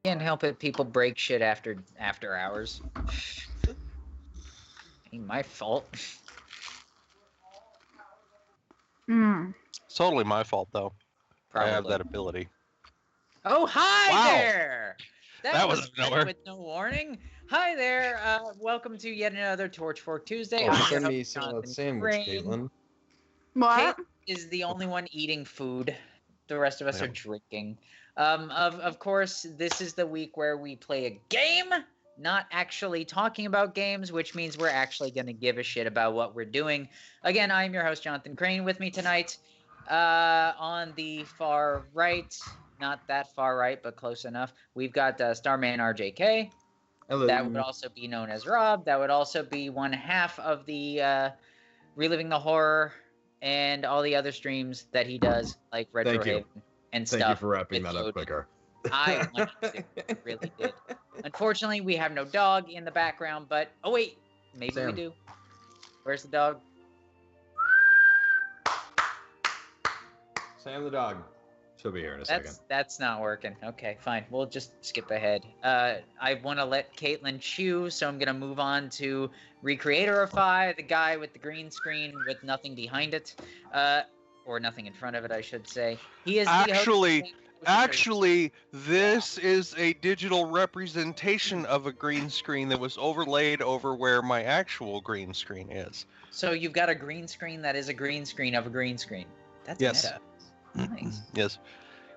Can't help it. People break shit after hours. Ain't my fault. It's totally my fault, though. Probably. I have that ability. Oh, hi Wow. there! That was nowhere. with no warning. Hi there. Welcome to yet another Torchfork Tuesday. Oh, I'm your send me host, some of that Jonathan sandwich, Crane. Caitlin. What? Kate is the only one eating food. The rest of us are drinking. Of course, this is the week where we play a game, not actually talking about games, which means we're actually going to give a shit about what we're doing. Again, I'm your host, Jonathan Crane. With me tonight, on the far right, not that far right, but close enough, we've got Starman RJK. Hello. That would also be known as Rob. That would also be one half of the Reliving the Horror and all the other streams that he does, like Retro Haven and stuff. Thank you for wrapping that up quicker. I wanted to, really did. Unfortunately, we have no dog in the background, but oh wait, maybe Sam. we do. Where's the dog? Sam the dog. She'll be here in a second. That's not working. Okay, fine. We'll just skip ahead. I want to let Caitlin chew, so I'm gonna move on to Recreatorify, the guy with the green screen with nothing behind it, or nothing in front of it, I should say. He is Actually, this is a digital representation of a green screen that was overlaid over where my actual green screen is. So you've got a green screen that is a green screen of a green screen. That's meta. Nice. Yes.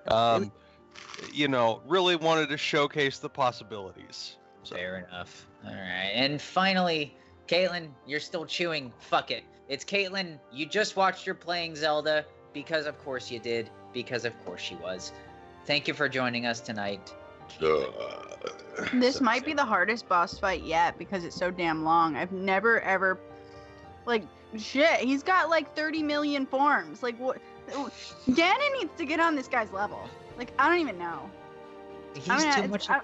Really wanted to showcase the possibilities. So. Fair enough. All right. And finally, Caitlin, you're still chewing. Fuck it. It's Caitlin. You just watched her playing Zelda because of course you did. Because of course she was. Thank you for joining us tonight. This might be the hardest boss fight yet because it's so damn long. I've never ever, shit. He's got 30 million forms. What? Ganon needs to get on this guy's level. I don't even know. He's too much. I'm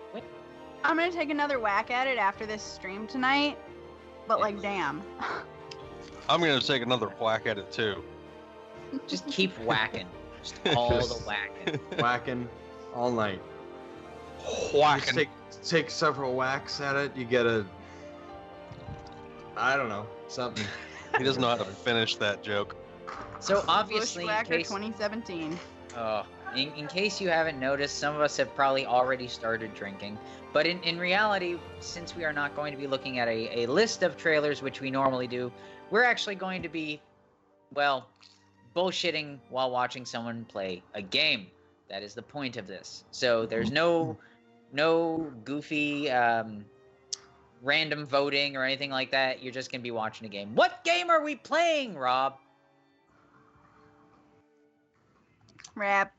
gonna take another whack at it after this stream tonight. But damn. I'm gonna take another whack at it too. Just keep whacking. Just all the whacking. Whacking all night. Whacking. Take several whacks at it. You get I don't know, something. He doesn't know how to finish that joke. So obviously, Bushwhacker 2017. In case you haven't noticed, some of us have probably already started drinking. But in reality, since we are not going to be looking at a list of trailers, which we normally do, we're actually going to be, bullshitting while watching someone play a game. That is the point of this. So there's no goofy random voting or anything like that. You're just going to be watching a game. What game are we playing, Rob? Rap.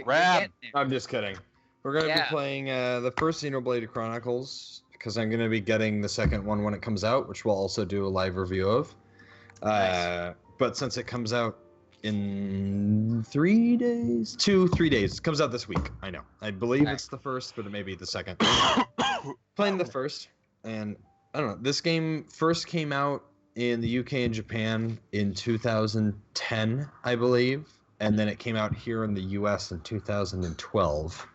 Rap. I'm just kidding. We're going to be playing the first Xenoblade Chronicles, because I'm going to be getting the second one when it comes out, which we'll also do a live review of. Nice. But since it comes out in 3 days? 3 days. It comes out this week. I know. I believe it's the first, but it may be the second. Playing the first, and I don't know. This game first came out in the UK and Japan in 2010, I believe. And then it came out here in the US in 2012,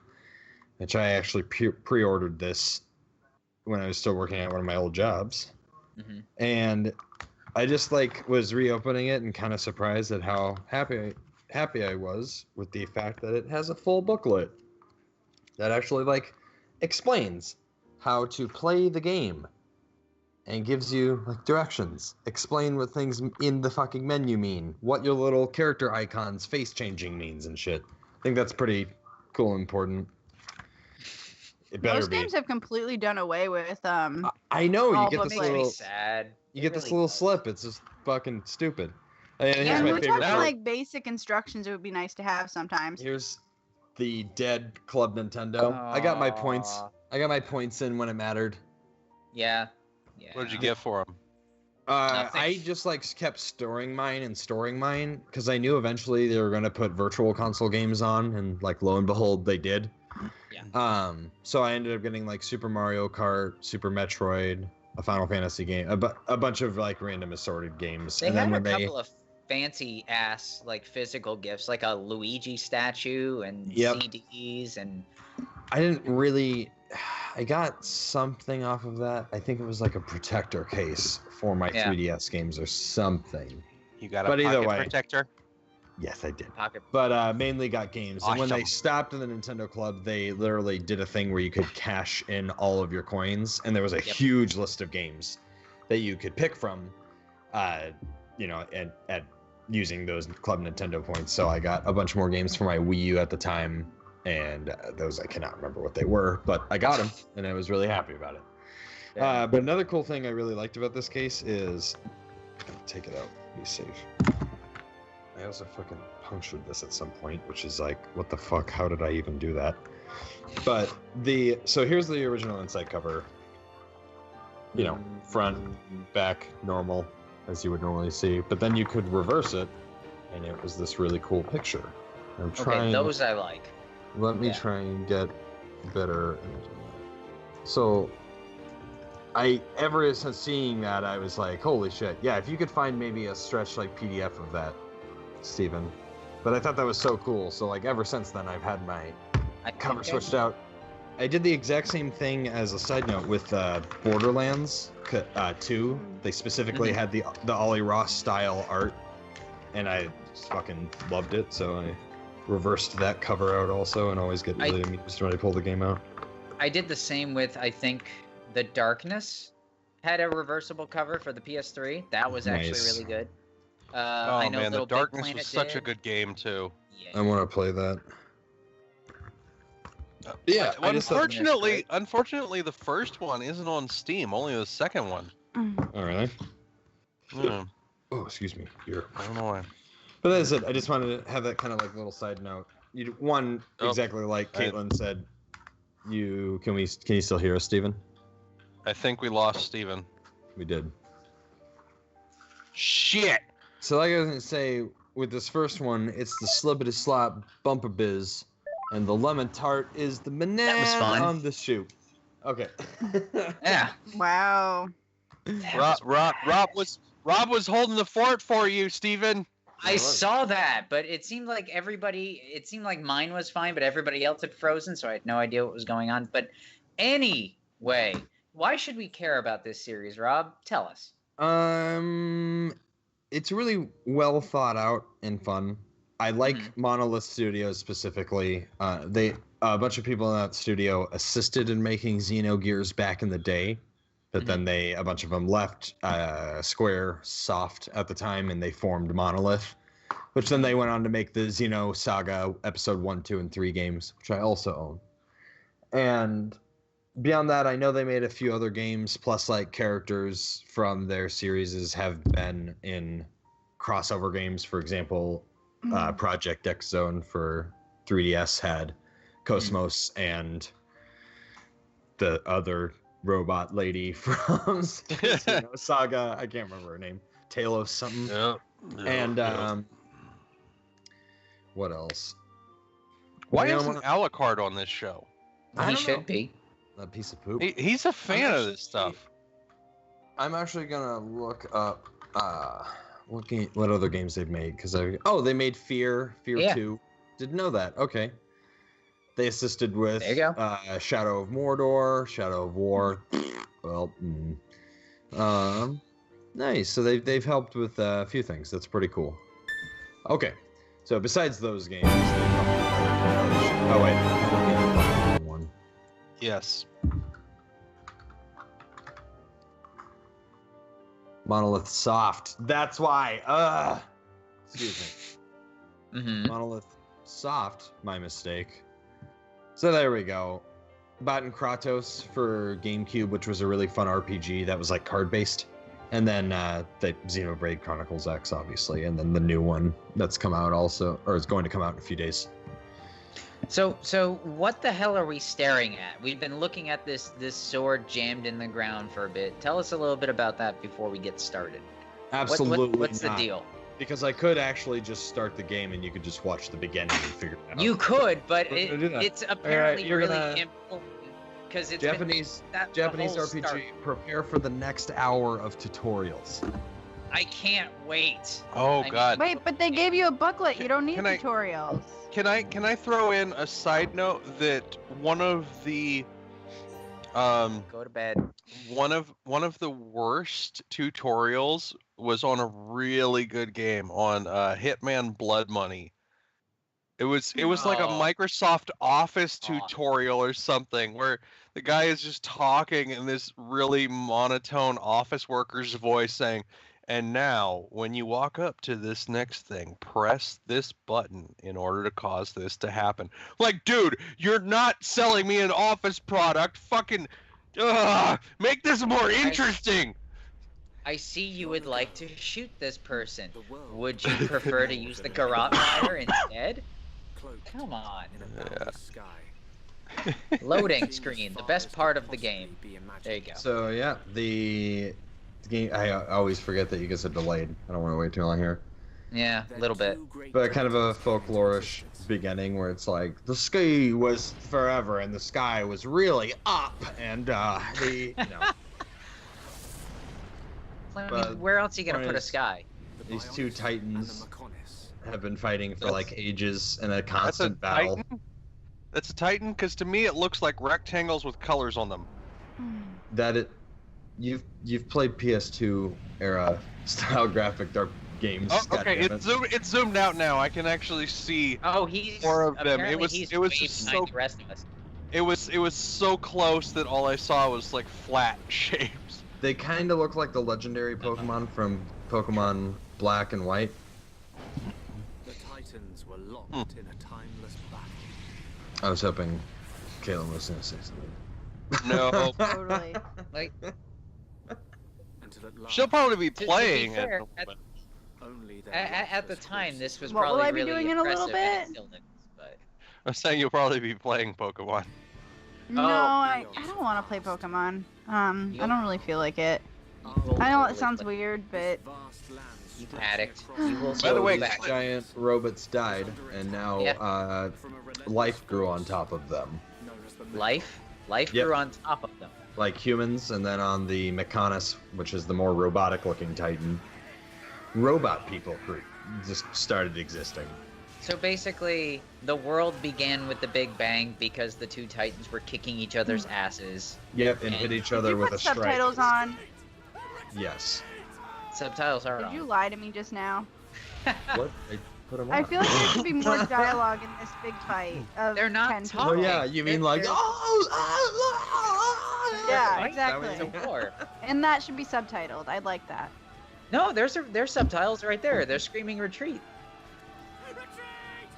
which I actually pre-ordered this when I was still working at one of my old jobs. Mm-hmm. And I just was reopening it and kind of surprised at how happy I was with the fact that it has a full booklet that actually explains how to play the game and gives you directions. Explain what things in the fucking menu mean, what your little character icons face changing means and shit. I think that's pretty cool and important. It better Most games have completely done away with I know, you get all this the little sad. you get this little slip. It's just fucking stupid. And here's Yeah, my we're favorite talking part. basic instructions. It would be nice to have sometimes. Here's the dead Club Nintendo. I got my points. I got my points in when it mattered. Yeah. What did you get for him? I just kept storing mine because I knew eventually they were gonna put virtual console games on, and lo and behold, they did. Yeah. So I ended up getting Super Mario Kart, Super Metroid, a Final Fantasy game, a bunch of random assorted games. They and had then a couple of fancy ass physical gifts, like a Luigi statue and CDs and I didn't really. I got something off of that. I think it was like a protector case for my 3DS games or something. You got a pocket protector? Yes, I did. Pocket. But mainly got games. Awesome. And when they stopped in the Nintendo Club, they literally did a thing where you could cash in all of your coins, and there was a huge list of games that you could pick from, you know, at using those Club Nintendo points. So I got a bunch more games for my Wii U at the time, and those I cannot remember what they were, but I got them, and I was really happy about it. But another cool thing I really liked about this case is, take it out, be safe. I also fucking punctured this at some point, which is like, what the fuck? How did I even do that? But so here's the original inside cover. You know, front, back, normal, as you would normally see. But then you could reverse it, and it was this really cool picture. I'm trying. Okay, those I like. Let me try and get better. So, ever since seeing that, I was like, holy shit. Yeah, if you could find maybe a stretched like PDF of that, Steven. But I thought that was so cool. So like ever since then, I've had my cover switched out. I did the exact same thing as a side note with Borderlands 2. They specifically had the Ollie Ross style art, and I just fucking loved it. So I reversed that cover out also, and always get really amused when I pull the game out. I did the same with, I think, The Darkness had a reversible cover for the PS3. That was actually really good. I know man, The Little Big Darkness Planet was such a did. good game too. Yeah. I want to play that. Yeah, unfortunately, the first one isn't on Steam. Only the second one. Oh, really? Yeah. Oh, excuse me. Here. I don't know why. But that's it. I just wanted to have that kind of like little side note. Exactly like Caitlin said. Can you still hear us, Steven? I think we lost Steven. We did. Shit. So like I was gonna say, with this first one, it's the Slibbity Slop Bumper Biz, and the lemon tart is the banana on the shoe. Okay. Yeah. Wow. Rob was holding the fort for you, Steven. I saw that, but it seemed like mine was fine, but everybody else had frozen, so I had no idea what was going on. But anyway, why should we care about this series, Rob? Tell us. It's really well thought out and fun. I like Monolith Studios specifically. A bunch of people in that studio assisted in making Xenogears back in the day, but then a bunch of them left Square Soft at the time, and they formed Monolith, which then they went on to make the Xeno Saga Episode 1, 2, and 3 games, which I also own. And beyond that, I know they made a few other games, plus like characters from their series have been in crossover games. For example, Project X Zone for 3DS had Cosmos and the other robot lady from Saga. I can't remember her name. Talos something. And what else? Why isn't Alucard on this show? He should be. A piece of poop. He's a fan of this stuff. I'm actually gonna look up what other games they've made, because they made Fear 2. Didn't know that. Okay. They assisted with Shadow of Mordor, Shadow of War. Well, nice. So they've helped with a few things. That's pretty cool. Okay. So besides those games, oh wait, one. Yes. Monolith Soft. That's why. Excuse me. Monolith Soft. My mistake. So there we go. Batten Kratos for GameCube, which was a really fun RPG that was like card-based. And then the Xenoblade Chronicles X, obviously. And then the new one that's come out also, or is going to come out in a few days. So what the hell are we staring at? We've been looking at this sword jammed in the ground for a bit. Tell us a little bit about that before we get started. Absolutely What's not. the deal? Because I could actually just start the game and you could just watch the beginning and figure it out. You could, but it's apparently really important because it's Japanese RPG. Prepare for the next hour of tutorials. I can't wait. Oh God. Wait, but they gave you a booklet. You don't need Can I- tutorials. Can I throw in a side note that one of the Go to bed. one of the worst tutorials was on a really good game on Hitman Blood Money. It was like a Oh. Microsoft Office Aw. tutorial or something where the guy is just talking in this really monotone office worker's voice saying, "And now, when you walk up to this next thing, press this button in order to cause this to happen." Like, dude, you're not selling me an office product. Fucking, make this more interesting. I see you would like to shoot this person. Would you prefer to use the garrote fire instead? Come on. Loading screen, the best part of the game. There you go. So yeah, the game. I always forget that you guys are delayed. I don't want to wait too long here. Yeah, a little bit. But kind of a folklorish beginning where it's like the sky was forever and the sky was really up and the I But mean, where else are you gonna point put a is- sky? these two titans have been fighting for That's- like ages in a That's a constant battle. Titan. That's a Titan, because to me it looks like rectangles with colors on them. That it, you've played PS2 era style graphic dark games. Oh, okay, goddammit. it's zoomed out now. I can actually see Oh, he's more of them. apparently he's It was way just behind so the rest of us. it was so close that all I saw was like flat shapes. They kind of look like the legendary Pokemon from Pokemon Black and White. The Titans were locked in a timeless battle. I was hoping Caitlin was gonna say something. No, Totally. Like, Until at last, she'll probably be To be playing it. fair, only their at the lifeless time, this was What will probably I be really doing in a little impressive, and it bit? still didn't, but I'm saying you'll probably be playing Pokemon. No, I don't want to play Pokemon. I don't really feel like it. I know it sounds weird, but you addict. You will By the go way, back. These giant robots died, and now Yeah. life grew on top of them, Life Yep. grew on top of them. like humans. And then on the Mechonis, which is the more robotic-looking Titan, robot people just started existing. So basically, the world began with the Big Bang because the two Titans were kicking each other's asses. Yep, and hit each other did you with put a strike. subtitles on? Yes. Subtitles are Did on. you lie to me just now? What? I put 'em I on. feel like there should be more dialogue in this big fight. Of They're not 10 talking. Oh people. yeah, you mean like They're- Yeah, Right? exactly. That was a war. And that should be subtitled. I'd like that. No, there's subtitles right there. They're screaming retreat.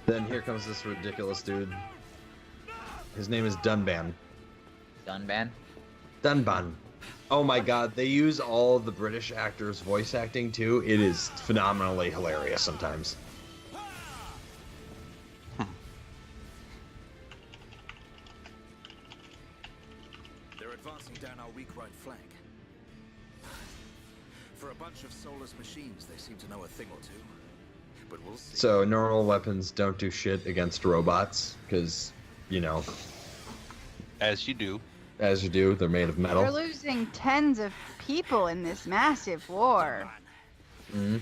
Then here comes this ridiculous dude. His name is Dunban. Dunban. Dunban. Oh my god, they use all the British actors' voice acting too. It is phenomenally hilarious sometimes. They're advancing down our weak right flank. For a bunch of soulless machines, they seem to know a thing or two. But we'll see. So normal weapons don't do shit against robots, because, you know, As you do. as you do, they're made of They're metal. losing tens of people in this massive war. Mhm.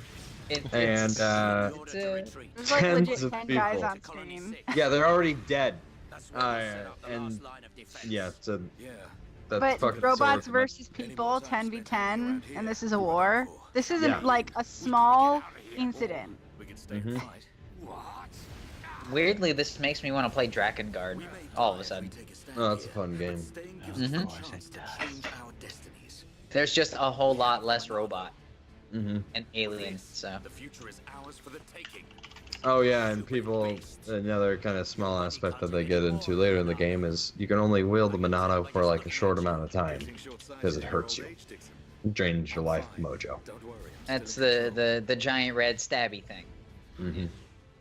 It's, And it's uh, a- There's like Tens legit of 10 guys people. on stream. yeah, they're already dead. That's why we set up the and last line of defense. Yeah, so Yeah. that's But fucking robots sort of- versus people, 10v10, and this is a war. This isn't Yeah. like a small incident. We can stay Mhm. fight. What? weirdly, this makes me want to play Drakengard all of a sudden. Oh, that's a fun game. Mhm. Destinies. There's just a whole lot less robot hmm and alien, so. The future is ours for the taking. Oh yeah, and people, another kind of small aspect that they get into later in the game is you can only wield the Monado for like a short amount of time, because it hurts you. It drains your life mojo. Don't worry. That's the giant red stabby thing. hmm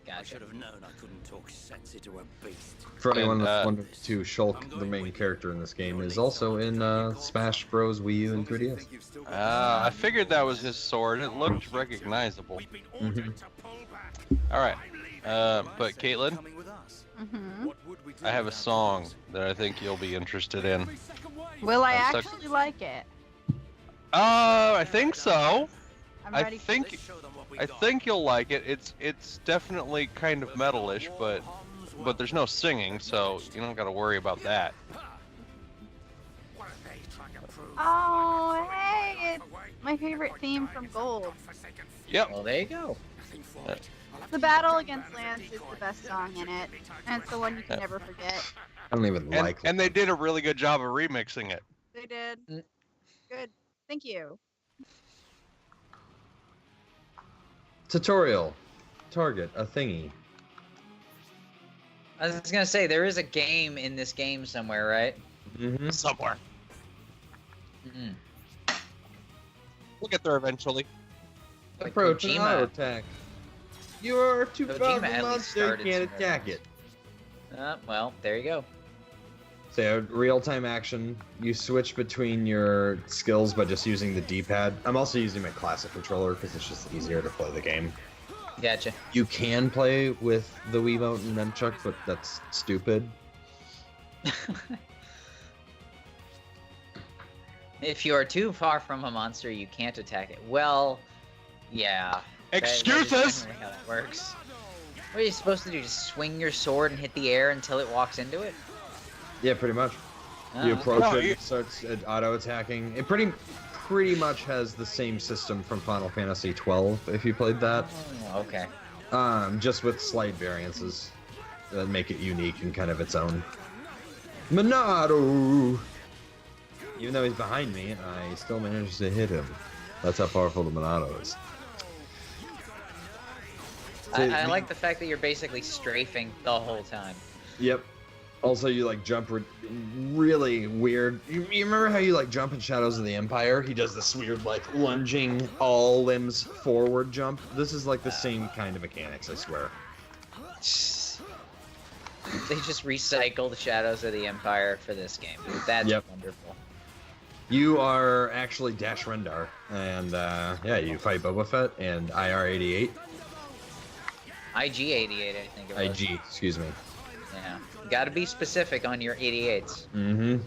I Gotcha. should have known I couldn't talk sense into a beast. For anyone And, that's wondering too, Shulk, the main character in this game, is also in Smash Bros. Wii U and 3DS. I figured that was his sword. It looked recognizable. Mhm. All right. But Caitlin, Coming with us. hmm What would we do I have a without song that I think you'll be interested in. Will I I'm stuck- actually like it? I think so. I'm I ready. think you'll like it. It's definitely kind of metalish, but there's no singing, so you don't got to worry about that. Oh, hey! It's my favorite theme from Gold. Yep. Well, there you go. The Battle Against Lance is the best song in it, and it's the one you can never forget. I don't even like. And they did a really good job of remixing it. They did. Mm. Good. Thank you. Tutorial. Target a thingy. I was gonna say there is a game in this game somewhere, right? Mm-hmm. Somewhere. Mm-hmm. We'll get there eventually. But Approach an Kojima- auto attack. You are too Kojima far from at least monster, you started can't somewhere. attack it. Well, there you go. So real-time action, you switch between your skills by just using the D-pad. I'm also using my classic controller because it's just easier to play the game. Gotcha. You can play with the Wiimote and Nunchuck, but that's stupid. If you are too far from a monster, you can't attack it. Well, yeah. that is Excuses! generally how that works. What are you supposed to do? Just swing your sword and hit the air until it walks into it? Yeah, pretty much. Oh, You approach No, it, you- it starts auto-attacking. It pretty much has the same system from Final Fantasy XII, if you played that. Oh, okay. Just with slight variances that make it unique and kind of its own. Monado! Even though he's behind me, I still managed to hit him. That's how powerful the Monado is. I like the fact that you're basically strafing the whole time. Yep. Also, you like jump really weird. You remember how you like jump in Shadows of the Empire? He does this weird like lunging all limbs forward jump. This is like the same kind of mechanics, I swear. They just recycled Shadows of the Empire for this game. That's Yep. wonderful. You are actually Dash Rendar, and yeah, you fight Boba Fett and IR-88. IG-88, I think it was. IG, excuse me. Yeah. Gotta be specific on your 88s. Mm-hmm.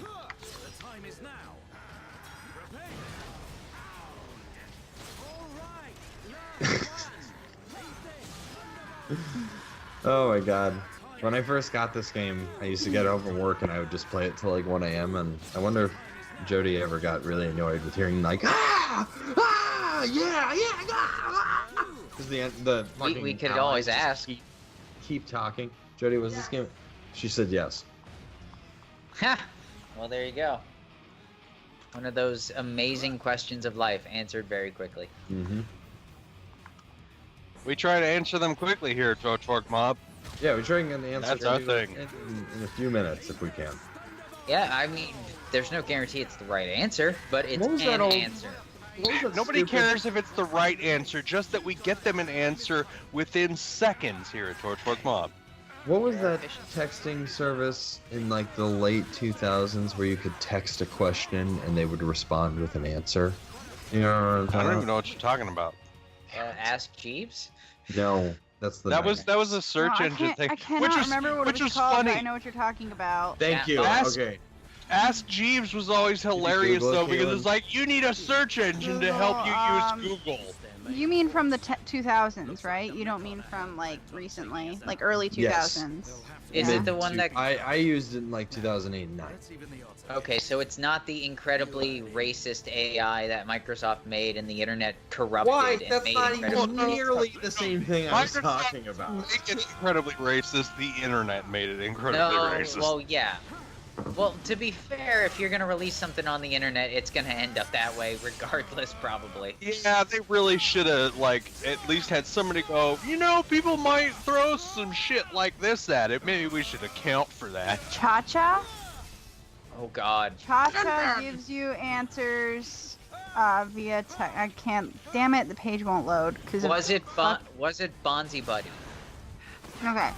Oh my god. When I first got this game, I used to get home from work and I would just play it till like 1 a.m. and I wonder if Jody ever got really annoyed with hearing like because the fucking We could allies always just ask. keep talking. Jody, was this game? She said yes. Ha! Well, there you go. One of those amazing questions of life answered very quickly. Mm-hmm. We try to answer them quickly here, Torchfork Mob. Yeah, we're trying to answer That's our you thing. in a few minutes if we can. Yeah, I mean, there's no guarantee it's the right answer, but it's What was that an old- answer. What was that Nobody stupid- cares if it's the right answer, just that we get them an answer within seconds here at Torchfork Mob. What was that texting service in like the late 2000s where you could text a question and they would respond with an answer? You know what I'm I don't even talking know what you're talking about. Ask Jeeves? about? No, that's the That was a search No, engine thing, I cannot which was remember what which it was was called, funny. but I know what you're talking about. Thank Yeah. you. Ask- Okay. Ask Jeeves was always hilarious Google it, though because Caleb? it's like you need a search engine to help you use Google. You mean from the 2000s, right? You don't mean from like recently, like early 2000s. Is Yeah. it the one that... I used it in like 2008 and 9. Okay, so it's not the incredibly racist AI that Microsoft made and the internet corrupted and made incredibly... nearly the same thing I was Microsoft talking about. Make it incredibly racist. The internet made it incredibly No, racist. well, yeah. Well, to be fair, if you're gonna release something on the internet, it's gonna end up that way regardless, probably. Yeah, they really should have, like, at least had somebody go, you know, people might throw some shit like this at it. Maybe we should account for that. Cha-Cha? Oh god. Cha-Cha gives you answers via text. I can't. Damn it, the page won't load. Was it Bonzi Buddy? Okay.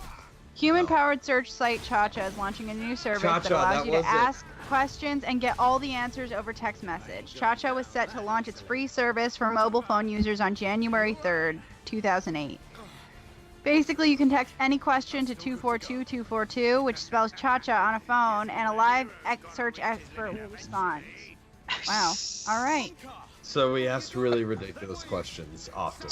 Human-powered search site Cha-Cha is launching a new service that Cha-Cha, allows that you to was it. ask questions and get all the answers over text message. Cha-Cha was set to launch its free service for mobile phone users on January 3rd, 2008. Basically, you can text any question to 242-242, which spells Cha-Cha on a phone, and a live search expert will respond. Wow. All right. So we asked really ridiculous questions often.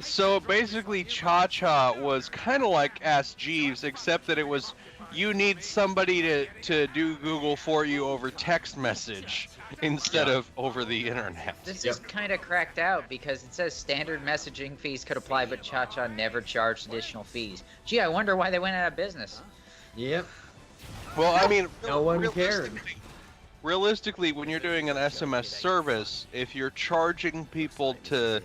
So basically, Cha-Cha was kind of like Ask Jeeves, except that it was you need somebody to do Google for you over text message instead of over the internet. This is kind of cracked out because it says standard messaging fees could apply, but Cha-Cha never charged additional fees. Gee, I wonder why they went out of business. Yep. Well, I mean, No one cared. Realistically, when you're doing an SMS service, if you're charging people to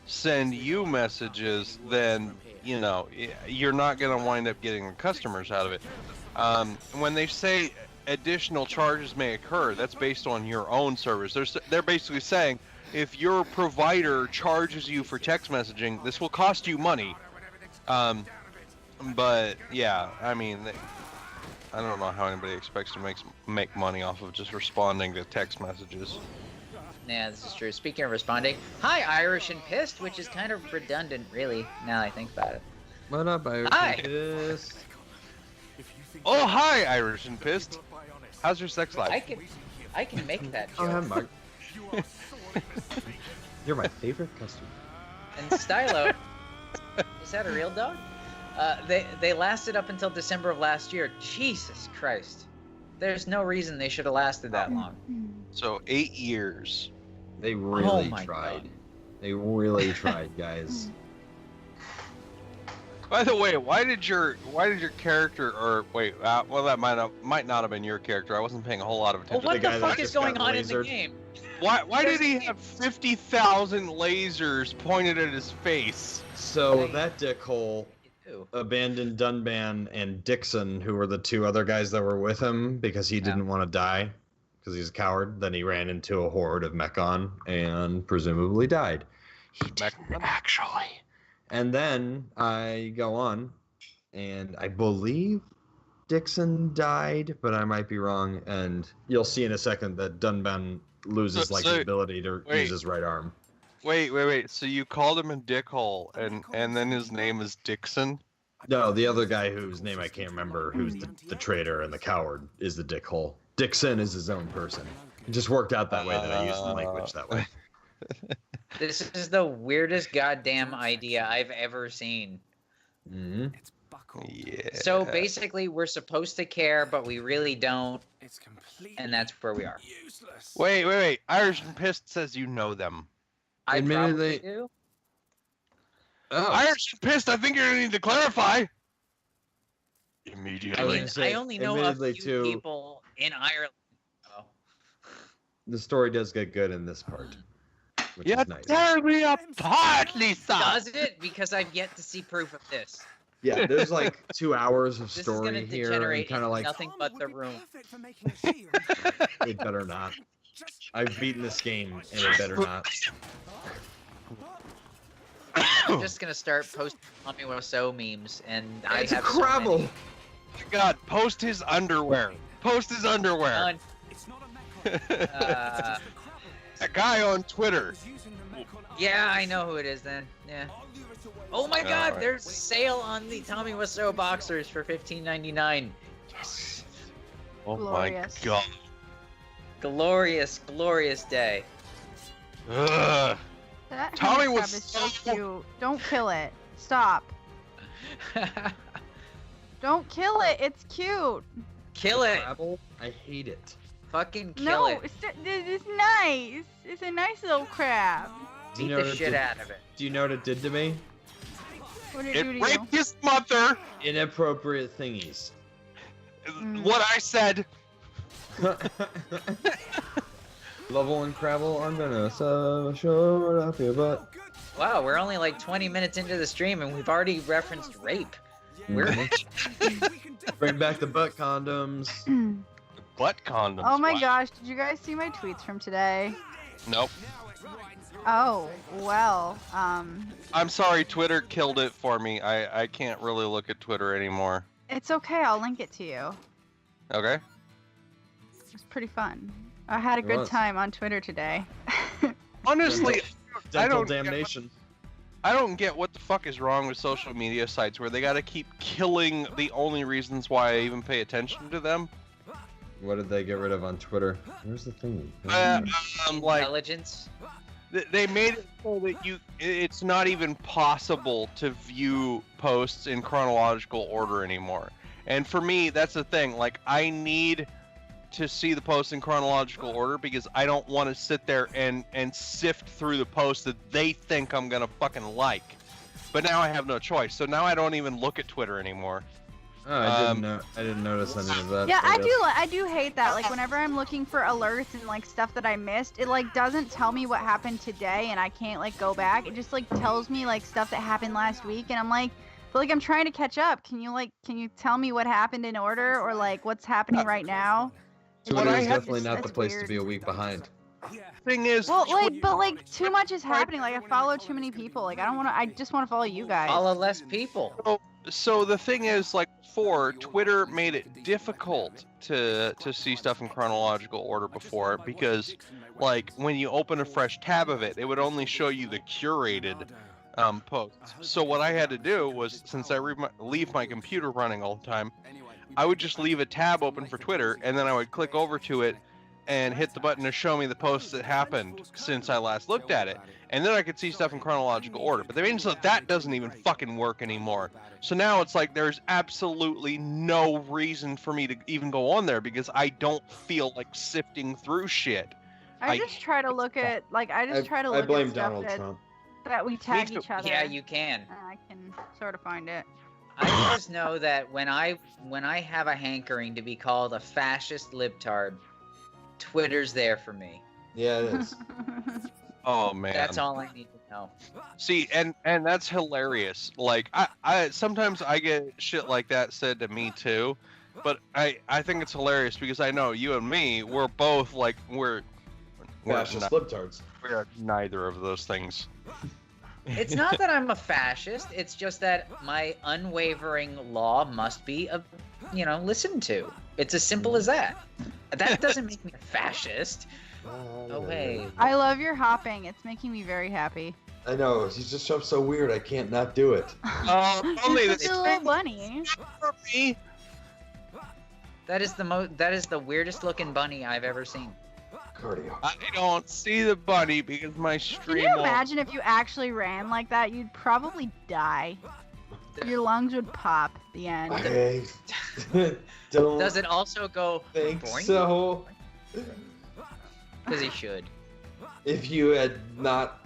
send you messages, then, you know, you're not going to wind up getting the customers out of it. When they say additional charges may occur, that's based on your own service. They're basically saying, if your provider charges you for text messaging, this will cost you money. But, yeah, I mean... I don't know how anybody expects to make money off of just responding to text messages. Yeah, this is true. Speaking of responding, hi, Irish and Pissed, which is kind of redundant, really, now that I think about it. What up, Irish Hi. and Pissed? Oh, hi, Irish and Pissed. How's your sex life? I can make that Oh, hi, joke. Mark. You're my favorite customer. And Stylo, is that a real dog? They lasted up until December of last year. Jesus Christ. There's no reason they should have lasted that long. So 8 years. They really my tried. God. They really tried, guys. By the way, why did your character, or wait, well that might not have been your character. I wasn't paying a whole lot of Well, attention. what The the guy that fuck is just got going on in the lasered. game? Why did he have 50,000 lasers pointed at his face? So that dickhole Ew. abandoned Dunban and Dixon, who were the two other guys that were with him, because he didn't want to die, because he's a coward. Then he ran into a horde of Mechon and presumably died. He didn't actually. And then I go on, and I believe Dixon died, but I might be wrong. And you'll see in a second that Dunban loses the ability to use his right arm. Wait. So you called him a dickhole, and then his name is Dixon? No, the other guy whose name I can't remember, who's the traitor and the coward, is the dickhole. Dixon is his own person. It just worked out that way that I used the language that way. This is the weirdest goddamn idea I've ever seen. Mm-hmm. Yeah. So basically, we're supposed to care, but we really don't, and that's where we are. Wait. Irish and Pissed says you know them. I Admittedly- probably do. Oh, Irish and Pissed, I think you're gonna need to clarify. I Immediately. mean, say, I only know a admittedly, few too, people in Ireland. Oh. the story does get good in this part, which Yeah, is nice. tear me apart, Lisa. Does it? Because I've yet to see proof of this. Yeah, there's like 2 hours of This is going story to here, and degenerate kind of into like nothing but the room. it better not. I've beaten this game, and it better not. I'm just going to start posting Tommy Wiseau memes, and I It's a have Crabble. so God, post his underwear. Post his underwear. many. A guy on Twitter. Yeah, I know who it is then. Yeah. Oh my God! Alright. There's a sale on the Tommy Wiseau boxers for $15.99. Yes. Oh Glorious. my God. Glorious, glorious day. Ugh. That Tommy hand was crab is so so- cute. Don't kill it. Stop. Don't kill it. It's cute. Kill it! Crabble? I hate it. Fucking kill No, it! it's nice. It's a nice little crab. Do you Beat know the what it shit did- out of it. Do you know what it did to me? What did it do It to you? raped his mother. Inappropriate thingies. What I said. Level and Crabble, I'm gonna short up your butt. Wow, we're only like 20 minutes into the stream and we've already referenced rape. We're Bring back the butt condoms. Butt condoms. Oh my wow. gosh, did you guys see my tweets from today? Nope. Oh, well, I'm sorry, Twitter killed it for me. I can't really look at Twitter anymore. it's okay, I'll link it to you. Okay? It's pretty fun. I had a It good was. time on Twitter today. Honestly, Dental don't get- damnation. I don't get what the fuck is wrong with social media sites where they gotta keep killing the only reasons why I even pay attention to them. What did they get rid of on Twitter? Where's the thing? Like Intelligence. they made it so that it's not even possible to view posts in chronological order anymore. And for me, that's the thing. Like, I need to see the posts in chronological order because I don't want to sit there and sift through the posts that they think I'm gonna fucking like. But now I have no choice. So now I don't even look at Twitter anymore. Oh, I didn't notice any of that. Yeah, I I do hate that. Like, whenever I'm looking for alerts and like stuff that I missed, it like doesn't tell me what happened today, and I can't like go back. It just like tells me like stuff that happened last week, and I'm like, but like I'm trying to catch up. Can you tell me what happened in order, or like what's happening right now? Twitter is definitely not the place to be a week behind. Thing is, well, like, but like too much is happening. Like, I follow too many people. Like, I just want to follow you guys. Follow less people. So the thing is, like, Twitter made it difficult to see stuff in chronological order before, because, like, when you open a fresh tab of it, it would only show you the curated posts. So what I had to do was, since I leave my computer running all the time, I would just leave a tab open for Twitter, and then I would click over to it and hit the button to show me the posts that happened since I last looked at it. And then I could see stuff in chronological order. But they made it so that doesn't even fucking work anymore. So now it's like there's absolutely no reason for me to even go on there because I don't feel like sifting through shit. I just try to look at, like, I blame Donald Trump. that we tag each other. Yeah, you can. And I can sort of find it. I just know that when I have a hankering to be called a fascist libtard, Twitter's there for me. Yeah, it is. Oh man. That's all I need to know. See, and that's hilarious. Like I sometimes I get shit like that said to me too, but I think it's hilarious because I know you and me, we're both like we're Fascist libtards. We are neither of those things. It's not that I'm a fascist. It's just that my unwavering law must be, listened to. It's as simple as that. That doesn't make me a fascist. Oh, wait. I love your hopping. It's making me very happy. I know. He's just jumped so weird. I can't not do it. Only It's a little bunny. for me. That is the weirdest looking bunny I've ever seen. Cardio. I don't see the bunny because my Can stream. you imagine if you actually ran like that? You'd probably die. Your lungs would pop at the end. Okay. Don't Does it also go think boing? so. Because he should. If you had not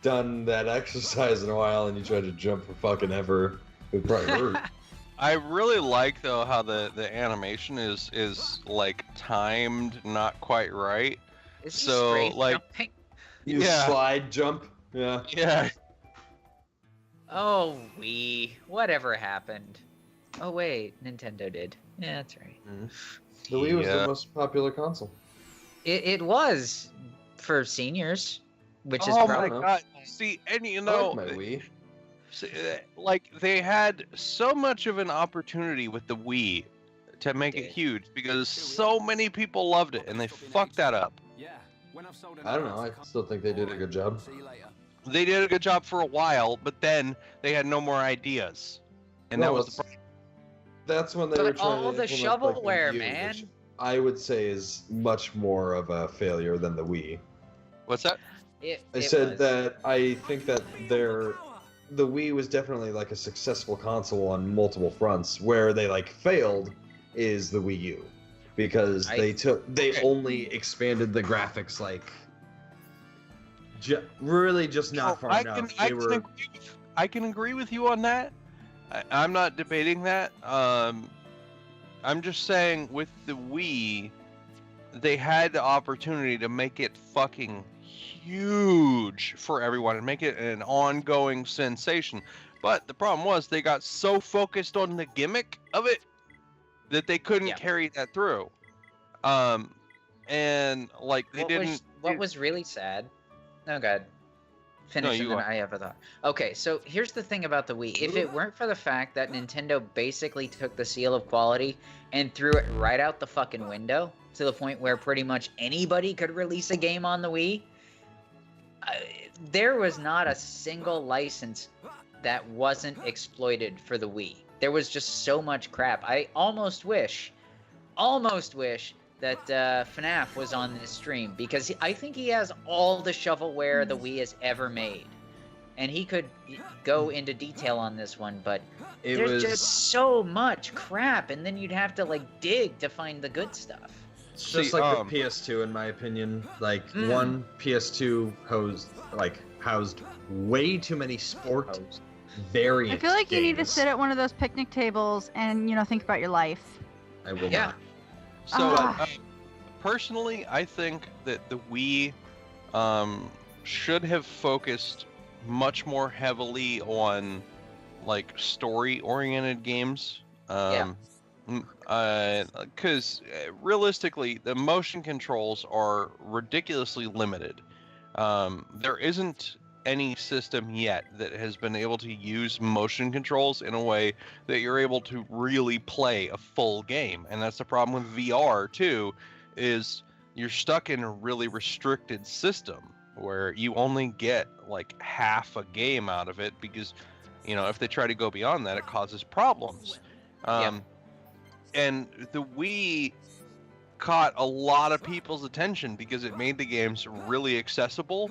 done that exercise in a while and you tried to jump for fucking ever, it would probably hurt. I really like though how the animation is like timed not quite right. Is he So, straight like- jumping? You Yeah. slide jump. Yeah. Yeah. Oh, whatever happened? Oh wait, Nintendo did. Yeah, that's right. The Wii was Yeah. the most popular console. It was for seniors, which is Oh probably my god. See, and you I know, like my Wii. see, like they had so much of an opportunity with the Wii to make it huge because so many people loved it and they fucked that up. I don't know. I still think they did a good job. They did a good job for a while, but then they had no more ideas, and that Well, was the problem. That's when they were But trying all to the implement, like, shovelware, Wii U, man. which I would say is much more of a failure than the Wii. What's that? I said that I think that the Wii was definitely like a successful console on multiple fronts. Where they like failed is the Wii U, because they only expanded the graphics like really just not far enough. I can agree with you on that. I'm not debating that. I'm just saying with the Wii, they had the opportunity to make it fucking huge for everyone and make it an ongoing sensation. But the problem was they got so focused on the gimmick of it that they couldn't carry that through. And like they didn't. What was really sad? Oh god. Finish and then I have a thought. Okay, so here's the thing about the Wii. If it weren't for the fact that Nintendo basically took the seal of quality and threw it right out the fucking window to the point where pretty much anybody could release a game on the Wii, there was not a single license that wasn't exploited for the Wii. There was just so much crap. I almost wish that FNAF was on this stream, because I think he has all the shovelware the Wii has ever made. And he could go into detail on this one, but there's just so much crap, and then you'd have to like dig to find the good stuff. It's just like the PS2, in my opinion. Like one PS2 housed way too many sport variants. I feel like you need to games. sit at one of those picnic tables and think about your life. I will Yeah. not. So, personally, I think that the Wii should have focused much more heavily on like story-oriented games. Because realistically, the motion controls are ridiculously limited. There isn't any system yet that has been able to use motion controls in a way that you're able to really play a full game. And that's the problem with VR too, is you're stuck in a really restricted system where you only get like half a game out of it, because if they try to go beyond that, it causes problems. And the Wii caught a lot of people's attention because it made the games really accessible,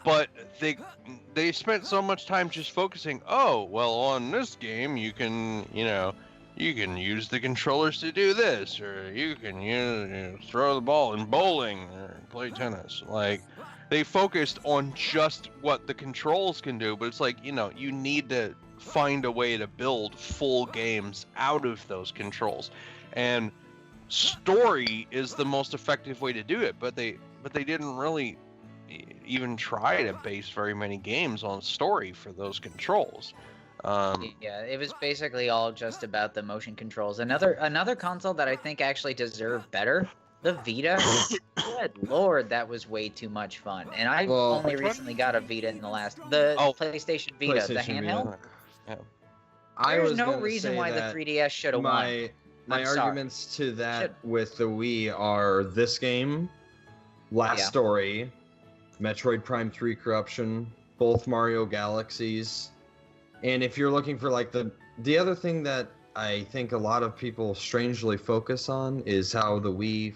but they spent so much time just focusing, on this game you can use the controllers to do this, or you can throw the ball in bowling or play tennis. Like, they focused on just what the controls can do, but it's like, you need to find a way to build full games out of those controls. And story is the most effective way to do it, but they didn't really even try to base very many games on story for those controls. It was basically all just about the motion controls. Another console that I think actually deserved better, the Vita. Good lord, that was way too much fun. And I only recently got a Vita in the PlayStation Vita, the handheld. Yeah. There's no reason why the 3DS should have won. My arguments to that with the Wii are this game, Last Story, Metroid Prime 3 Corruption, both Mario Galaxies. And if you're looking for like the other thing that I think a lot of people strangely focus on is how the Wii,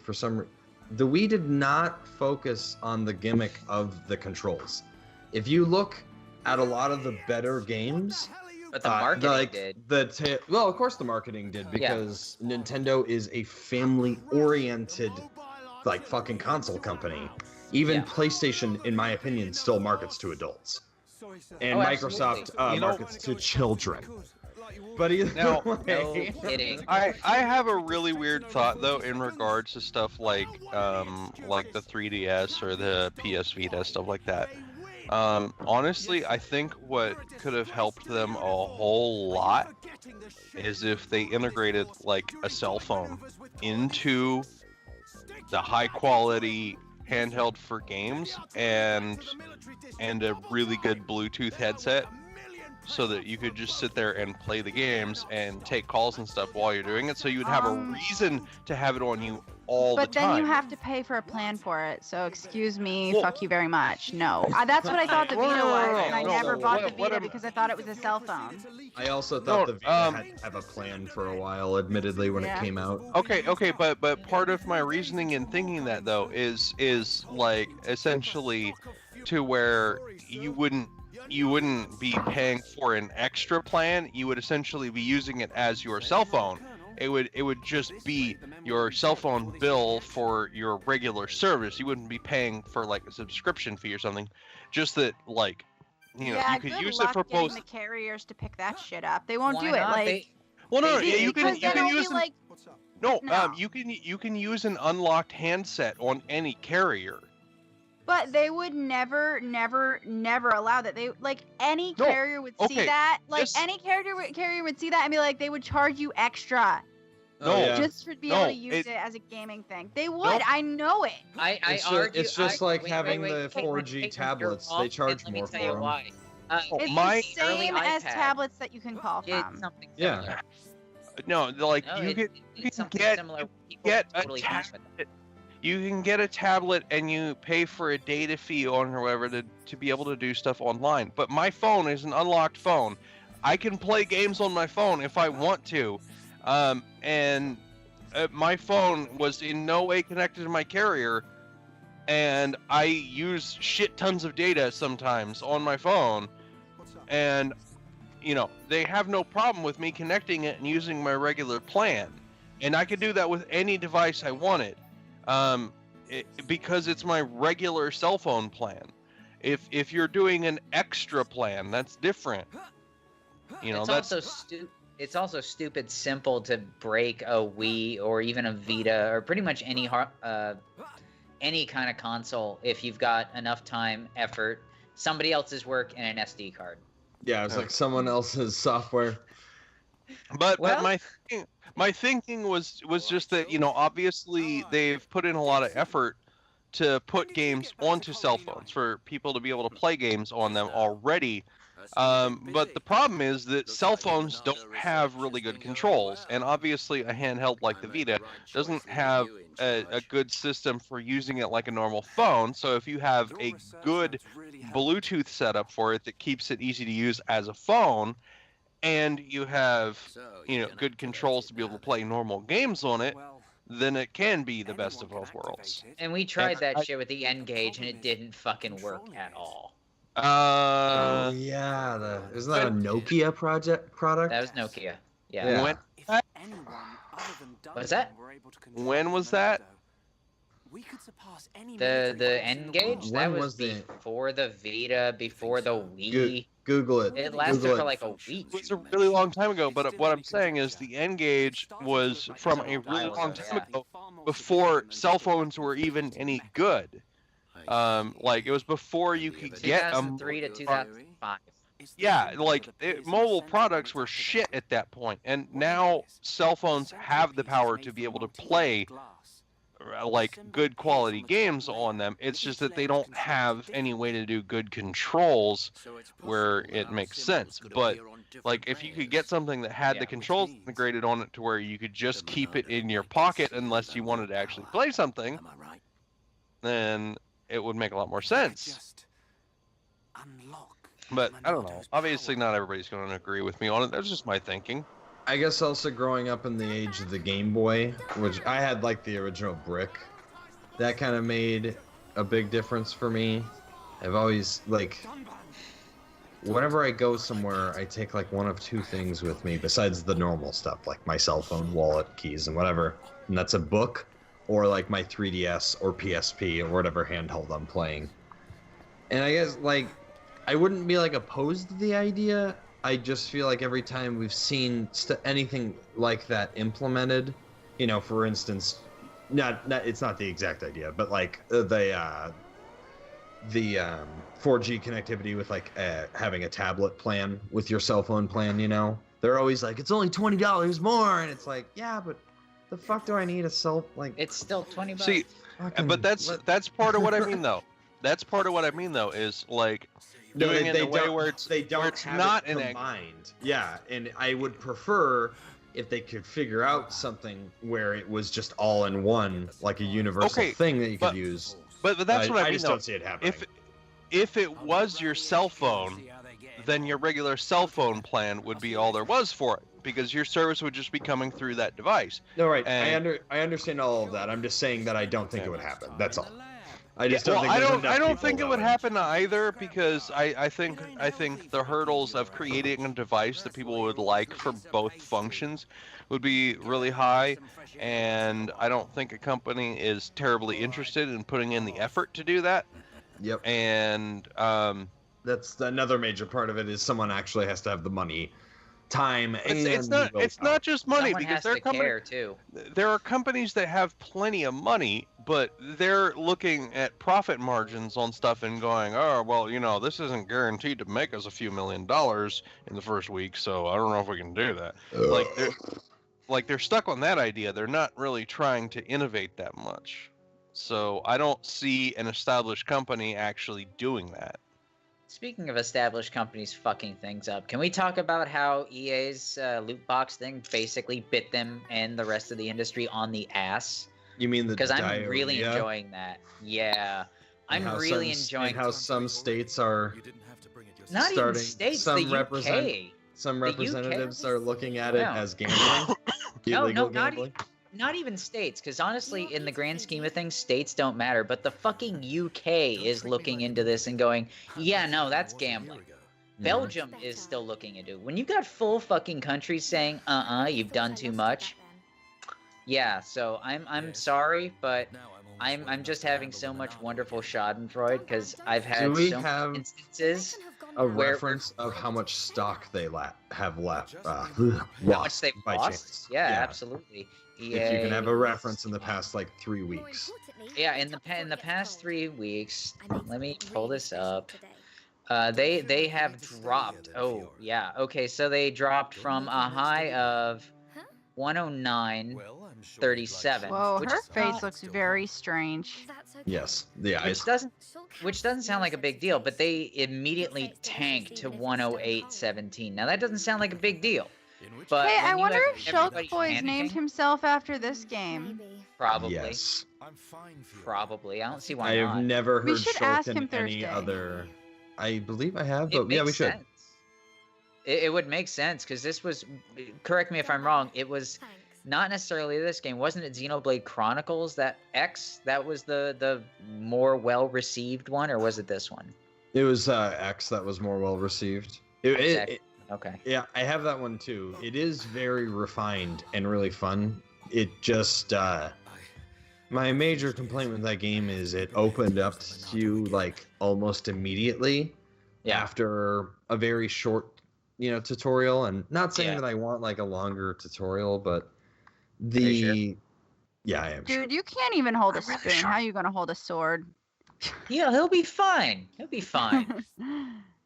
the Wii did not focus on the gimmick of the controls. If you look at a lot of the better games, but the marketing did. Well, of course the marketing did, because Nintendo is a family-oriented, like, fucking console company. Even PlayStation, in my opinion, still markets to adults. And Microsoft markets to children. But either way... No kidding. I have a really weird thought, though, in regards to stuff like the 3DS or the PS Vita, stuff like that. Honestly, I think what could have helped them a whole lot is if they integrated like a cell phone into the high quality handheld for games and a really good Bluetooth headset, so that you could just sit there and play the games and take calls and stuff while you're doing it, so you would have a reason to have it on you all the time. But then you have to pay for a plan for it, so excuse me, fuck you very much. No. That's what I thought the Vita was, and I never bought the Vita because I thought it was a cell phone. I also thought the Vita had to have a plan for a while, admittedly, when it came out. Okay, but part of my reasoning in thinking that, though, is like, essentially to where you wouldn't be paying for an extra plan. You would essentially be using it as your cell phone. It would just be your cell phone bill for your regular service. You wouldn't be paying for like a subscription fee or something. Just that, like, you could use it for post. The carriers to pick that shit up. They won't do it. You can use like. you can use an unlocked handset on any carrier. But they would never allow that. They any carrier would see that. Any carrier would see that and be like, they would charge you extra. Just to be able to use it as a gaming thing. They would. I know it. It's just like having the 4G tablets. They charge more for them. It's the same as tablets that you can call from. It's something similar. No, like you can get a tablet. You can get a tablet and you pay for a data fee on or whatever to be able to do stuff online. But my phone is an unlocked phone. I can play games on my phone if I want to. And my phone was in no way connected to my carrier, and I use shit tons of data sometimes on my phone, and they have no problem with me connecting it and using my regular plan, and I could do that with any device I wanted, because it's my regular cell phone plan. If you're doing an extra plan, that's different. It's also stupid simple to break a Wii or even a Vita or pretty much any kind of console if you've got enough time, effort, somebody else's work, and an SD card. Yeah, it's like someone else's software. But my thinking was just that, obviously they've put in a lot of effort to put games onto cell phones for people to be able to play games on them already. But the problem is that cell phones don't have really good controls, and obviously a handheld like the Vita doesn't have a good system for using it like a normal phone. So if you have a good Bluetooth setup for it that keeps it easy to use as a phone, and you have good controls to be able to play normal games on it, then it can be the best of both worlds. And we tried that shit with the N-Gage, and it didn't fucking work at all. Yeah, isn't that a Nokia product? That was Nokia. Yeah. When What's that? When was that? The N-Gage? That When was was the- before the Vita, before the Wii. Google it. It lasted Google for it. like a week. It was a really long time ago, but what I'm saying is the N-Gage was from a really long time ago, before cell phones were even any good. Like it was before you could get 2003 to 2005. Yeah, like mobile products were shit at that point, and now cell phones have the power to be able to play like good quality games on them. It's just that they don't have any way to do good controls where it makes sense. But like if you could get something that had the controls integrated on it to where you could just keep it in your pocket unless you wanted to actually play something, then it would make a lot more sense. But I don't know. Obviously not everybody's going to agree with me on it. That's just my thinking. I guess also growing up in the age of the Game Boy, which I had like the original brick, that kind of made a big difference for me. I've always, like, whenever I go somewhere, I take like one of two things with me besides the normal stuff, like my cell phone, wallet, keys, and whatever. And that's a book or like my 3DS or PSP or whatever handheld I'm playing. And I guess, like, I wouldn't be like opposed to the idea. I just feel like every time we've seen anything like that implemented, for instance, it's not the exact idea, but like the 4G connectivity with like having a tablet plan with your cell phone plan, they're always like, it's only $20 more, and it's like, yeah, but the fuck do I need a cell, like, It's still $20. See, but that's part of what I mean though. That's part of what I mean though is like doing it in a way where it's not combined. Yeah, and I would prefer if they could figure out something where it was just all in one, like a universal thing that you could use. But that's what I mean. I just don't see it happening. If it was your cell phone, then your regular cell phone plan would be all there was for it, because your service would just be coming through that device. No, right. I understand all of that. I'm just saying that I don't think it would happen. That's all. I just don't think I don't think it would happen either, because I think the hurdles of creating a device that people would like for both functions would be really high, and I don't think a company is terribly interested in putting in the effort to do that. Yep. And that's another major part of it, is someone actually has to have the money, time, and it's not just money. Someone because has to care too. There are companies that have plenty of money, but they're looking at profit margins on stuff and going, oh, well, this isn't guaranteed to make us a few $1 million in the first week, so I don't know if we can do that. They're stuck on that idea. They're not really trying to innovate that much. So I don't see an established company actually doing that. Speaking of established companies fucking things up, can we talk about how EA's loot box thing basically bit them and the rest of the industry on the ass? You mean because I'm really enjoying that. Yeah, I'm really enjoying how some states are not even states. The UK. Some representatives are looking at it as gambling, illegal gambling. not even states, because honestly, in the grand scheme of things, states don't matter. But the fucking UK is looking into this and going, yeah, no, that's gambling. Belgium is still looking into it. When you got full fucking countries saying, you've done too much. Yeah, so I'm sorry, but I'm just having so much wonderful Schadenfreude because I've had so many instances. A reference of how much stock they have left. How much they've lost? Yeah, absolutely. EA, if you can have a reference in the past like 3 weeks. Yeah, in the past 3 weeks. Let me pull this up. They have dropped. Oh yeah. Okay, so they dropped from a high of 109.37. Whoa, her face looks very strange. Yes, the eyes. Which doesn't sound like a big deal, but they immediately tanked to 108.17. Now that doesn't sound like a big deal. But hey, I wonder if Shulk Boys named himself after this game. Probably. Yes. Probably. I don't see why I not. have never heard Shulk in Thursday. any other. I believe I have, but yeah, we should. Sense. It would make sense because this was. Correct me if I'm wrong. It was not necessarily this game. Wasn't it Xenoblade Chronicles? That was the more well received one, or was it this one? It was X that was more well received. Okay. Yeah, I have that one too. It is very refined and really fun. It just my major complaint with that game is it opened up to you like almost immediately after a very short, tutorial. And not saying that I want like a longer tutorial, but I am. Dude, you can't even hold a spoon. How are you gonna hold a sword? Yeah, he'll be fine. He'll be fine.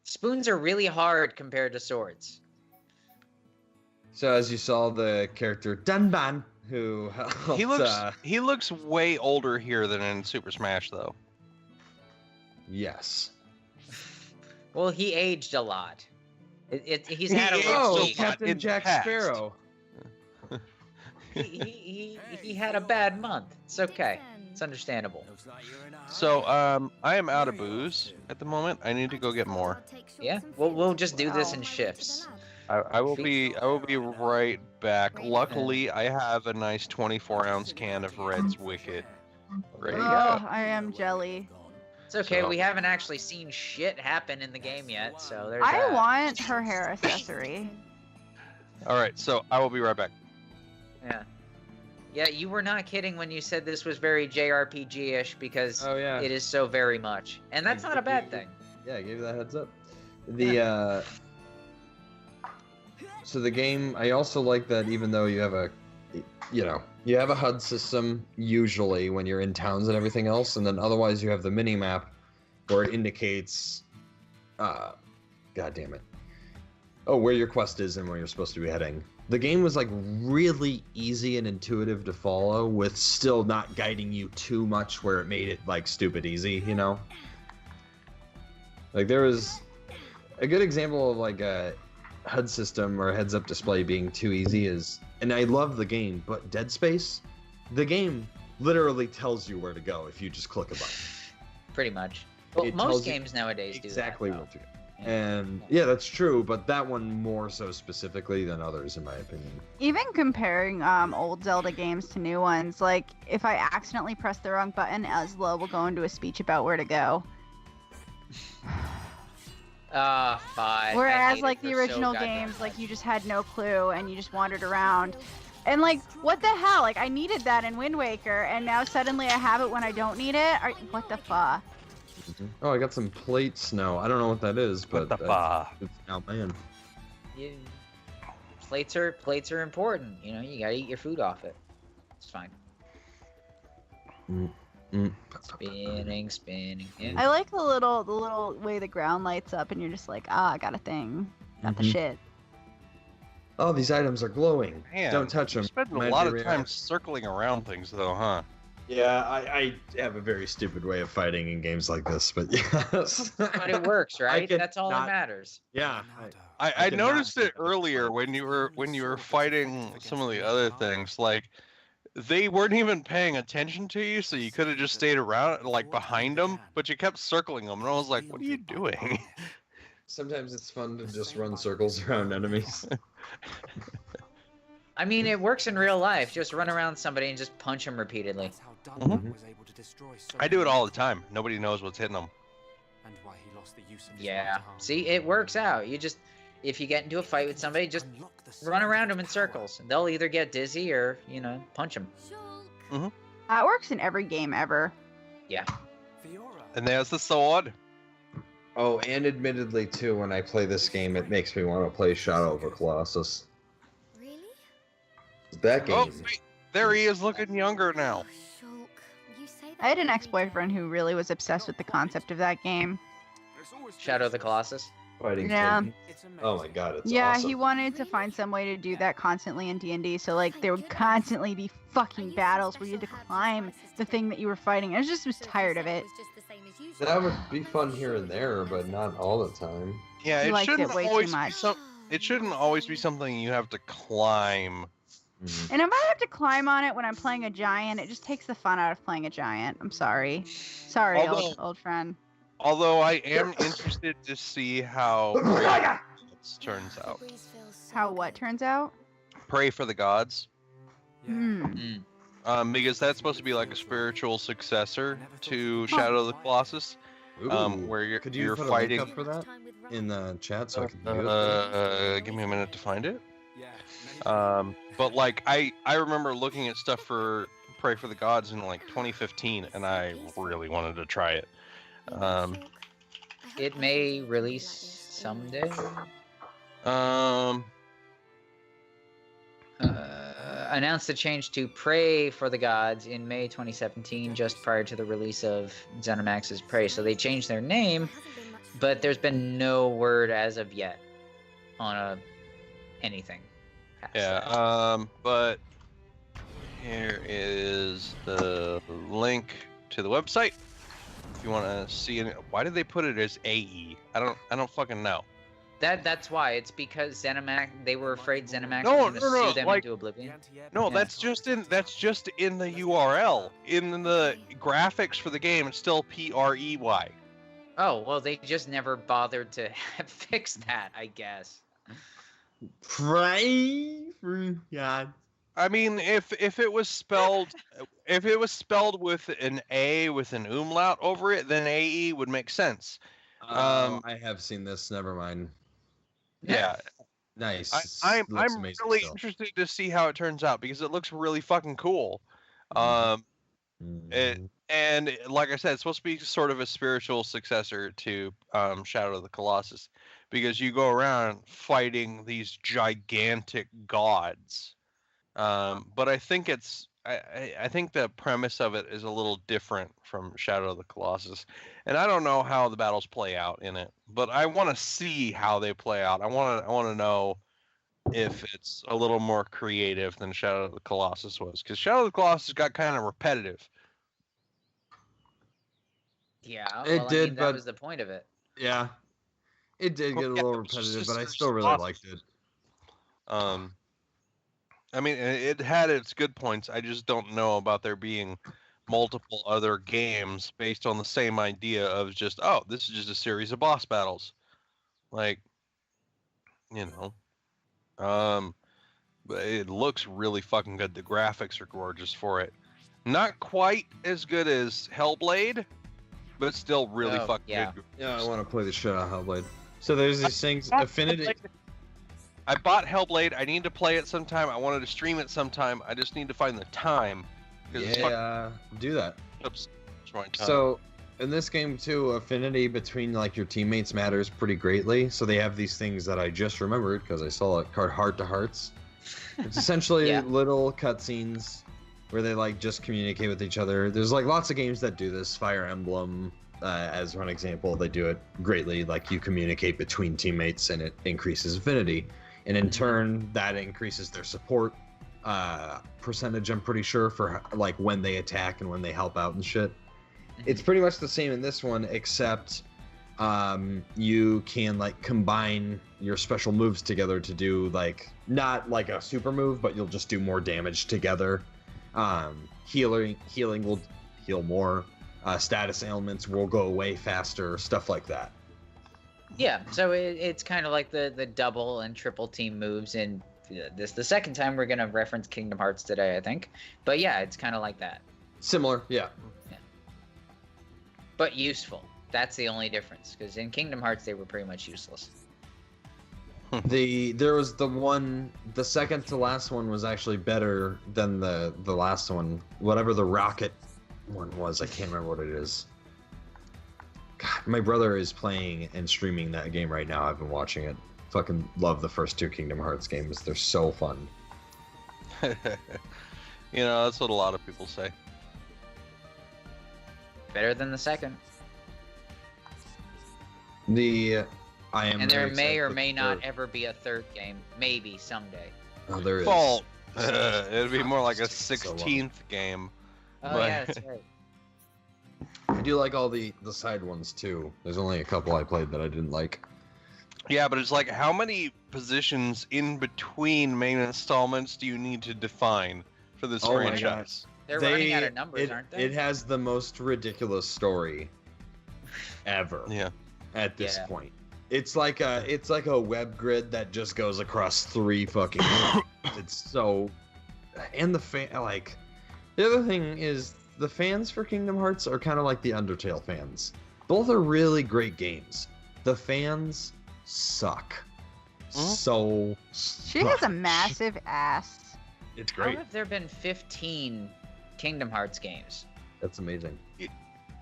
Spoons are really hard compared to swords. So as you saw, the character Danban, who helped, he looks way older here than in Super Smash, though. Yes. Well, he aged a lot. He's had a rough week. Captain Jack Sparrow. he had a bad month. It's okay. It's understandable. So, I am out of booze at the moment. I need to go get more. Yeah, we'll just do this in shifts. I will be right back. Luckily, I have a nice 24-ounce can of Red's Wicked ready to go. I am jelly. It's okay. We haven't actually seen shit happen in the game yet, so there's I that. want her hair accessory. All right, so I will be right back. Yeah. Yeah, you were not kidding when you said this was very JRPG-ish because it is so very much. And that's not a bad thing. Yeah, I gave you that heads up. So the game, I also like that even though you have a HUD system usually when you're in towns and everything else, and then otherwise you have the mini-map where it indicates, God damn it, where your quest is and where you're supposed to be heading. The game was like really easy and intuitive to follow with still not guiding you too much where it made it like stupid easy, Like there was a good example of like a HUD system or a heads-up display being too easy and I love the game, but Dead Space, the game literally tells you where to go if you just click a button. Pretty much. Well, most games nowadays do that. Exactly where to go. And yeah, that's true, but that one more so specifically than others, in my opinion. Even comparing old Zelda games to new ones, like if I accidentally press the wrong button, Ezla will go into a speech about where to go. Fine. Whereas like the original games, like you just had no clue and you just wandered around. And like, what the hell? Like I needed that in Wind Waker, and now suddenly I have it when I don't need it? What the fuck? Oh, I got some plate snow. I don't know what that is, but what the fuck? Oh man. Plates are important. You gotta eat your food off it. It's fine. Spinning. Yeah. I like the little way the ground lights up, and you're just like, I got a thing. Got the shit. Oh, these items are glowing. Man, don't touch them. You spend a lot of time circling around things, though, huh? Yeah, I have a very stupid way of fighting in games like this, but yes. But it works, right? That's all that matters. Yeah. I noticed it earlier when you were fighting some of the other things. Like, they weren't even paying attention to you, so you could have just stayed around, like behind them, but you kept circling them, and I was like, "What are you doing?" Sometimes it's fun to just run circles around enemies. I mean, it works in real life. Just run around somebody and just punch them repeatedly. That's how Dunlop was able to destroy so I do it many all the time. Nobody knows what's hitting them. and why he lost the use of his Yeah. right arm. See, it works out. You just, if you get into a fight with somebody, just Unlock the run secret around them in power. circles. They'll either get dizzy or, you know, punch them. That works in every game ever. Yeah. Fiora. And there's the sword. Oh, and admittedly too, when I play this game, it makes me want to play Shadow of the Colossus. Really? That game. Oh, wait, there he is looking younger now. Shulk, you say that I had an really ex-boyfriend who really was obsessed with the concept of that game. Shadow of the Colossus. Fighting Yeah. Titan. Oh my god, it's Yeah, awesome. he wanted to find some way to do that constantly in D&D, so like there would constantly be fucking battles where you had to climb the thing that you were fighting. I just was tired of it. That would be fun here and there, but not all the time. Yeah, He it liked it shouldn't way too always be much. it shouldn't always be something you have to climb. Mhm. And if I have to climb on it when I'm playing a giant, it just takes the fun out of playing a giant. I'm sorry. Sorry, Although- old friend. Although I am interested to see how it turns out. How what turns out? Pray for the Gods. Hmm. Because that's supposed to be like a spiritual successor to Huh. Shadow of the Colossus, Ooh. where you're, Could you you're put fighting. a link up for that in the chat so I can view it? Give me a minute to find it. Yeah. But like I remember looking at stuff for Pray for the Gods in like 2015, and I really wanted to try it. It may release someday. Announced the change to Pray for the Gods in May 2017, just prior to the release of ZeniMax's Prey. So they changed their name, but there's been no word as of yet on anything. past Yeah. that. But here is the link to the website. If you want to see it, why did they put it as AE? I don't fucking know. That's why. It's because ZeniMax, they were afraid ZeniMax No, was going to no, sue them like- into oblivion. No, Yeah. that's just in the URL. In the graphics for the game, it's still PREY. Oh, well, they just never bothered to fix that, I guess. Pray for God. I mean, if it was spelled with an A with an umlaut over it, then AE would make sense. I have seen this. Never mind. Yeah, Nice. I'm Looks amazing really still. interested to see how it turns out because it looks really fucking cool. It, Mhm. and like I said, it's supposed to be sort of a spiritual successor to Shadow of the Colossus because you go around fighting these gigantic gods. But I think I think the premise of it is a little different from Shadow of the Colossus, and I don't know how the battles play out in it, but I want to see how they play out. I want to know if it's a little more creative than Shadow of the Colossus was, because Shadow of the Colossus got kind of repetitive. Yeah, It well, I did, mean, but- that was the point of it. Yeah. It did get a Yeah, little it was just repetitive, but I as still really awesome. liked it. I mean, it had its good points. I just don't know about there being multiple other games based on the same idea of just, oh, this is just a series of boss battles. Like, you know. But it looks really fucking good. The graphics are gorgeous for it. Not quite as good as Hellblade, but still really Oh, fucking yeah. good. Yeah, I want to play the shit out of Hellblade. So there's these things, Affinity. I bought Hellblade. I need to play it sometime. I wanted to stream it sometime. I just need to find the time. 'cause it's fucking Yeah, do that. ups- my time. So in this game too, affinity between like your teammates matters pretty greatly. So they have these things that I just remembered because I saw it called Heart to Hearts. It's essentially Yeah. little cutscenes where they like just communicate with each other. There's like lots of games that do this. Fire Emblem, as one example, they do it greatly. Like you communicate between teammates and it increases affinity, and in turn that increases their support percentage. I'm pretty sure for like when they attack and when they help out and shit. It's pretty much the same in this one, except you can like combine your special moves together to do like not like a super move, but you'll just do more damage together. Healing will heal more. Status ailments will go away faster. Stuff like that. Yeah, so it's kind of like the double and triple team moves in this the second time we're gonna reference Kingdom Hearts today, I think. But yeah, it's kind of like that. Similar, yeah. But useful. That's the only difference. Because in Kingdom Hearts, they were pretty much useless. There was the second to last one was actually better than the last one. Whatever the rocket one was, I can't remember what it is. God, my brother is playing and streaming that game right now. I've been watching it. Fucking love the first two Kingdom Hearts games. They're so fun. That's what a lot of people say. Better than the second. And there may or may not ever be a third game. Maybe someday. Oh, there is. Fault. It'd be more like a 16th game. Oh yeah, that's right. I do like all the side ones too. There's only a couple I played that I didn't like. Yeah, but it's like, how many positions in between main installments do you need to define for this franchise? They're running out of numbers, aren't they? It has the most ridiculous story ever. Yeah. At this point, it's like a web grid that just goes across 3 fucking. It's so, and the other thing is the fans for Kingdom Hearts are kind of like the Undertale fans. Both are really great games. The fans suck. So. She has a massive ass. It's great. How have there been 15 Kingdom Hearts games? That's amazing.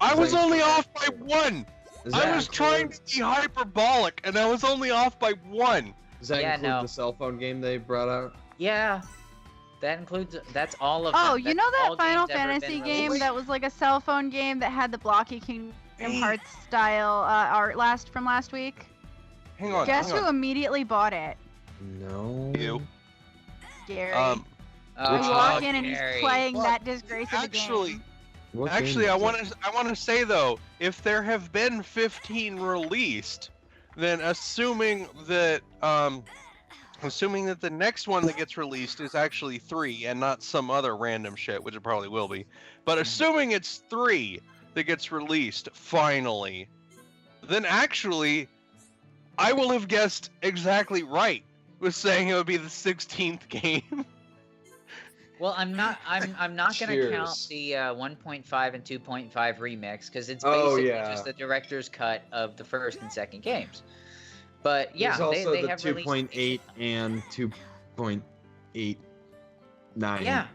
I was only off by 1. I was trying to be hyperbolic, and I was only off by 1. Does that include the cell phone game they brought out? Yeah. That includes. That's all of them. Oh, you know that all Final games ever Fantasy been game released? that was like a cell phone game that had the blocky Kingdom Hearts style art from last week? Hang on. Guess who immediately bought it? No. You. Gary. Oh, I walk in and Gary. he's playing that disgrace of a game. Actually, I want to say though, if there have been 15 released, then assuming that the next one that gets released is actually 3 and not some other random shit, which it probably will be, but assuming it's 3 that gets released finally, then actually I will have guessed exactly right with saying it would be the 16th game. Well, I'm not gonna count the 1.5 and 2.5 remix because it's basically just the director's cut of the first and second games. But yeah, there's also they the have 2.8 and 2.898. Yeah.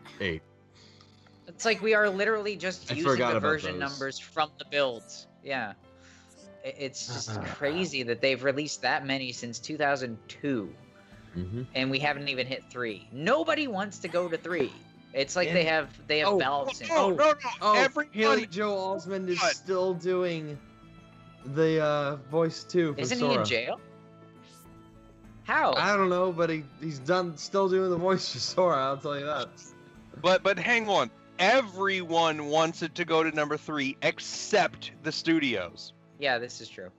It's like we are literally just using the version those. numbers from the builds. Yeah. It's just crazy that they've released that many since 2002. And we haven't even hit 3. Nobody wants to go to 3. It's like they have valves in. No. Haley Joel Osment is still doing the voice too. Isn't he in jail? How? I don't know, but he's still doing the voice for Sora. I'll tell you that. But hang on, everyone wants it to go to number 3 except the studios. Yeah, this is true.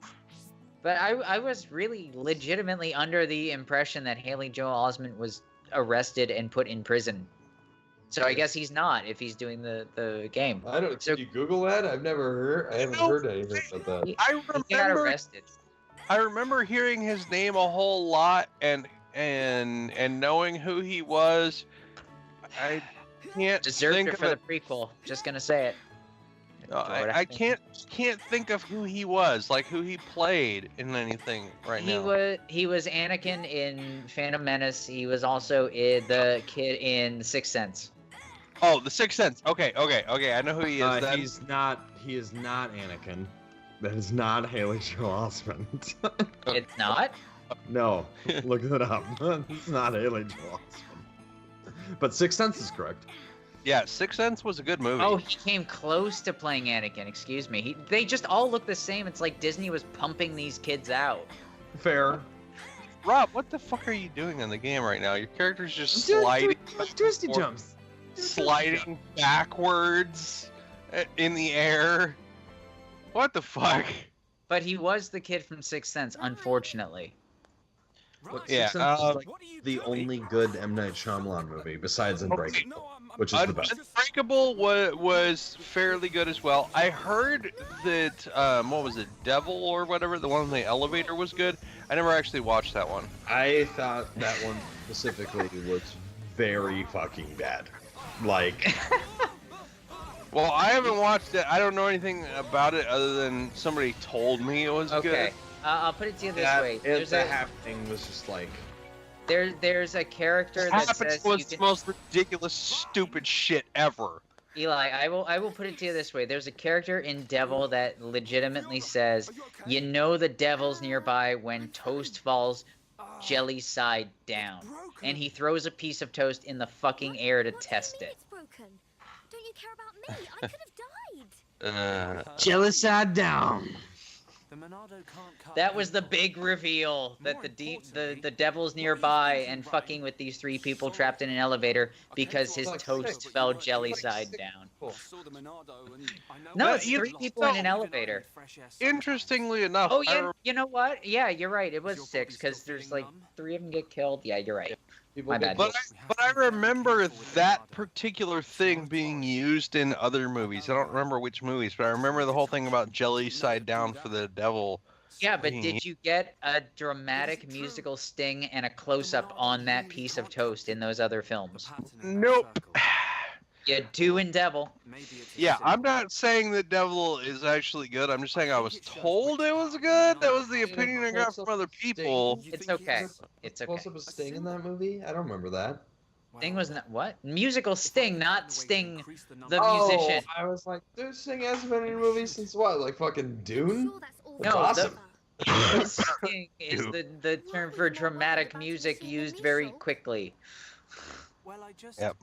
But I was really legitimately under the impression that Haley Joel Osment was arrested and put in prison. So I guess he's not if he's doing the game. I don't. Did you Google that? I haven't heard anything about that. He got arrested. I remember hearing his name a whole lot and knowing who he was. I can't deserved think it for the prequel. Just gonna say it. I can't think of who he was, like who he played in anything now. He was Anakin in Phantom Menace. He was also the kid in Sixth Sense. Oh, the Sixth Sense. Okay. I know who he is. He is not Anakin. That is not Haley Joel Osment. It's not? No, look it up. It's not Haley Joel Osment. But Sixth Sense is correct. Yeah, Sixth Sense was a good movie. Oh, he came close to playing Anakin. Excuse me. They just all look the same. It's like Disney was pumping these kids out. Fair. Rob, what the fuck are you doing in the game right now? Your character's just sliding. Twisty jumps. Sliding backwards in the air. What the fuck? But he was the kid from Sixth Sense, unfortunately. Look, Yeah, Sixth Sense is like What are you the doing? only good M. Night Shyamalan movie besides Unbreakable, which is the best. Unbreakable was fairly good as well. I heard that what was it, Devil or whatever, the one in the elevator was good. I never actually watched that one. I thought that one specifically was very fucking bad. Like, Well, I haven't watched it. I don't know anything about it other than somebody told me it was Okay. good. I'll put it to you this way. that half thing was just like, There's a character that Happens says was you the can, most ridiculous, stupid shit ever. Eli, I will put it to you this way. There's a character in Devil that legitimately says, you know the devil's nearby when toast falls jelly side down. And he throws a piece of toast in the fucking air to test it. It's broken. Don't you care about me? I could have died. jelly side down. The Monado can't cut That was the any big reveal that the devil's nearby and fucking with these three people trapped in an elevator because his toast fell jelly side down. I saw the Monado and I know No, Well, it's you three know, people in an elevator. Interestingly enough, Oh yeah, you know what? Yeah, you're right. It was 6 because there's like 3 of them get killed. Yeah, you're right. My bad. But I remember that particular thing being used in other movies. I don't remember which movies, but I remember the whole thing about jelly side down for the devil. Yeah, but did you get a dramatic musical sting and a close-up on that piece of toast in those other films? Nope. You do in Devil. Yeah, I'm not saying the devil is actually good. I'm just saying I was told it was good. That was the opinion I got from other people. It's okay. It's okay. Close up a Sting in that movie? I don't remember that. Sting was not what? Musical Sting, not Sting the Oh, musician. I was like, dude, Sting hasn't been in a movie since what? Like fucking Dune? Sure, that's all No, awesome. Sting is the term for dramatic music used very quickly. Well, I just Yep.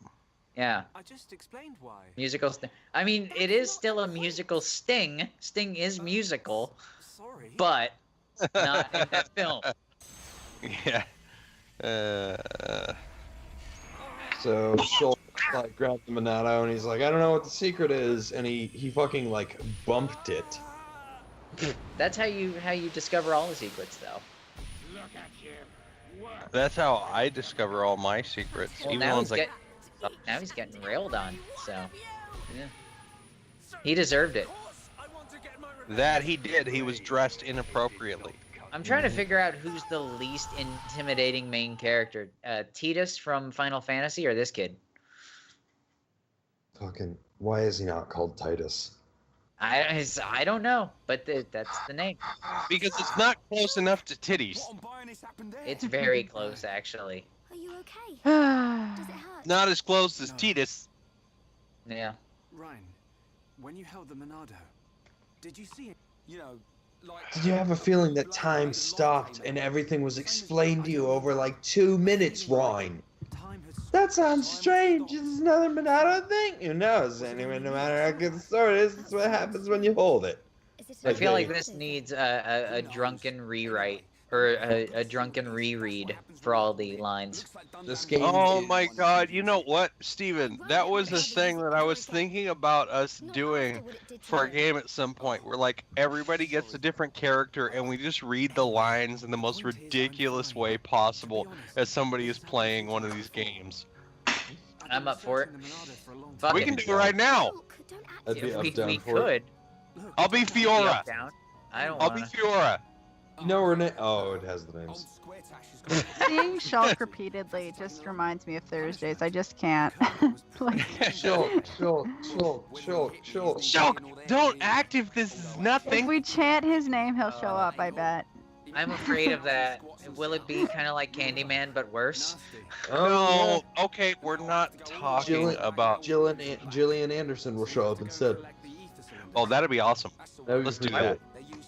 Yeah, I just explained why. musical Sting. I mean, it is still a musical Sting. Sting is musical, Sorry. but not in that film. Yeah. So Schultz like grabbed the Monado and he's like, I don't know what the secret is, and he fucking like bumped it. That's how you discover all the secrets, though. That's how I discover all my secrets. Well, Even now ones he's, like now he's getting railed on, so yeah. He deserved it. that he did. He was dressed inappropriately. I'm trying to figure out who's the least intimidating main character. Tidus from Final Fantasy or this kid? Fucking, why is he not called Titus? I don't know, but that's the name. Because it's not close enough to titties. What I'm buying is happened there. It's very close, actually. Are you okay? Ryan, Does it hurt? Not as close as Titus. Yeah. Ryan, when you held the Monado, did you see it? You know, like. Did you have a feeling that time stopped and everything was explained to you over like 2 minutes, Ryan? Time has That sounds strange. Is this another Monado thing? Who knows? Anyway, no matter how good the story is, it's what happens when you hold it. Is it I feel like Okay. this needs a drunken rewrite or a drunken reread for all the lines. This game. Oh is- my god, you know what, Steven? That was a thing that I was thinking about us doing for a game at some point, where like everybody gets a different character and we just read the lines in the most ridiculous way possible as somebody is playing one of these games. I'm up for it. Fuck We it. can do it right now. Look, don't act I'd be it. up We down for it. could. I'll be Fiora. Down. I don't I'll wanna. be Fiora. No, we're na- Oh, it has the names. seeing Shulk repeatedly just reminds me of Thursdays. I just can't. Like, Shulk, Shulk. Shulk, don't act if this is if nothing. we chant his name, he'll show up, I bet. I'm afraid of that. Will it be kind of like Candyman but worse? No, okay, we're not talking about. Gillian Anderson will show up instead. Oh, that'd be awesome. That would be Let's do pretty that. cool.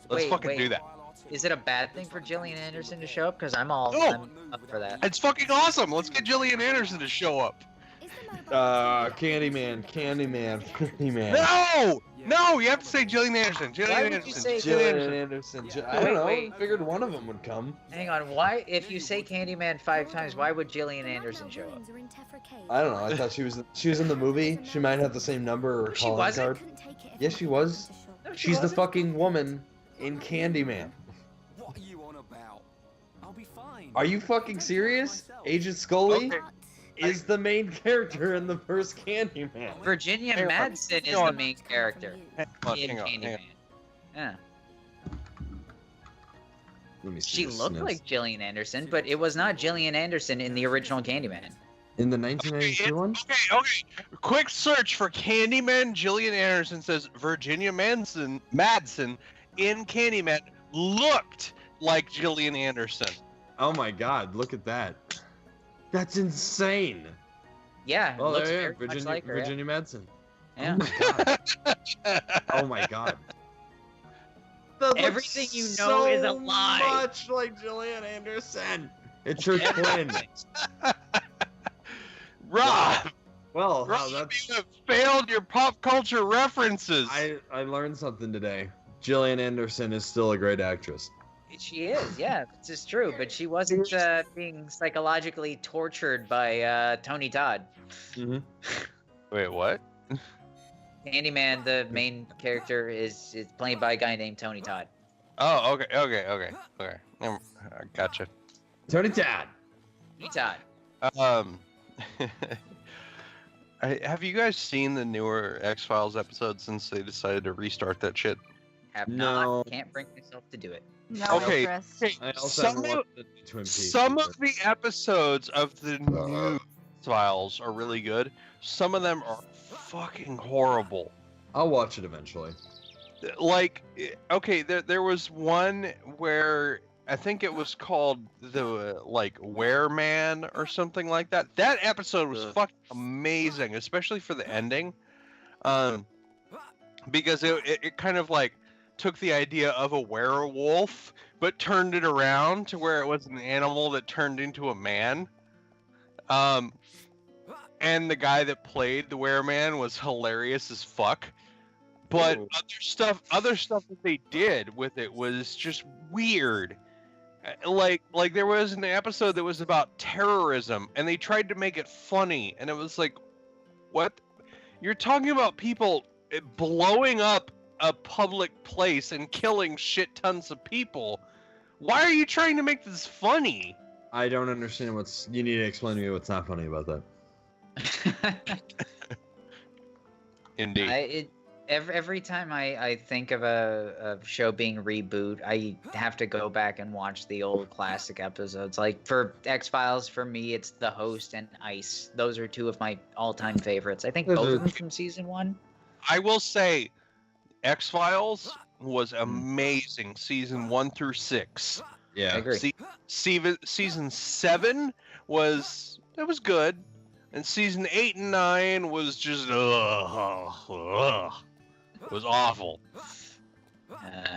Let's Wait, fucking wait. do that. Is it a bad thing for Gillian Anderson to show up? Because I'm No. up for that. It's fucking awesome. Let's get Gillian Anderson to show up. Is the mobile Candyman. No, you have to say Gillian Anderson. Why Gillian would you Anderson. say Gillian Gillian Anderson. Anderson. I don't know. Wait. I figured one of them would come. Hang on, why? If you say Candyman 5 times, why would Gillian Anderson show up? ruins are in Tephra Cave. I don't know. I thought she was in the movie. She might have the same number or She calling wasn't. card. Couldn't take it if Yes, I she hadn't was. gone to shop. No, she She's the wasn't. fucking woman in Candyman. What are you on about? I'll be fine. Are you fucking serious? Agent Scully Okay. is the main character in the first Candyman. Virginia Hang on. Madsen is Hang the on. main character in Hang on. Candyman. Yeah. Let me see She this looked snips. like Gillian Anderson, but it was not Gillian Anderson in the original Candyman. In the 1992 one? Okay. Quick search for Candyman. Gillian Anderson says Virginia Madsen in Candyman looked like Gillian Anderson. Oh my god, look at that. That's insane. Yeah, Oh, looks there you very go. much like her. Virginia Madsen. Yeah. Oh my god. That looks Everything you know is a so lie. much like Gillian Anderson. It's her twin. Rob, Well, Rob, that's... you have failed your pop culture references. I learned something today. Gillian Anderson is still a great actress. She is, yeah, this is true, but she wasn't being psychologically tortured by Tony Todd. Mm-hmm. Wait, what? Candyman, the main character, is played by a guy named Tony Todd. Oh, okay. Gotcha. Tony Todd. Tony Todd. Have you guys seen the newer X-Files episodes since they decided to restart that shit? Have No. not. Can't bring myself to do it. No, Okay. Chris. I also Some haven't of, watched the Twin Peaks. some either. of the episodes of the new X-Files are really good. Some of them are fucking horrible. I'll watch it eventually. Like, okay, there was one where I think it was called the Wereman or something like that. That episode was fucking amazing, especially for the ending, because it kind of like took the idea of a werewolf but turned it around to where it was an animal that turned into a man. And the guy that played the Wereman was hilarious as fuck. But Ooh. other stuff that they did with it was just weird. Like there was an episode that was about terrorism, and they tried to make it funny, and it was like, what? You're talking about people blowing up a public place and killing shit tons of people. Why are you trying to make this funny? I don't understand what's... You need to explain to me what's not funny about that. Indeed. Every time I think of a show being reboot, I have to go back and watch the old classic episodes. Like for X-Files, for me, it's The Host and Ice. Those are two of my all-time favorites. I think both of them from season 1. I will say, X-Files was amazing, season 1 through 6. Yeah. I agree. Season 7 was good, and season 8 and 9 was just was awful.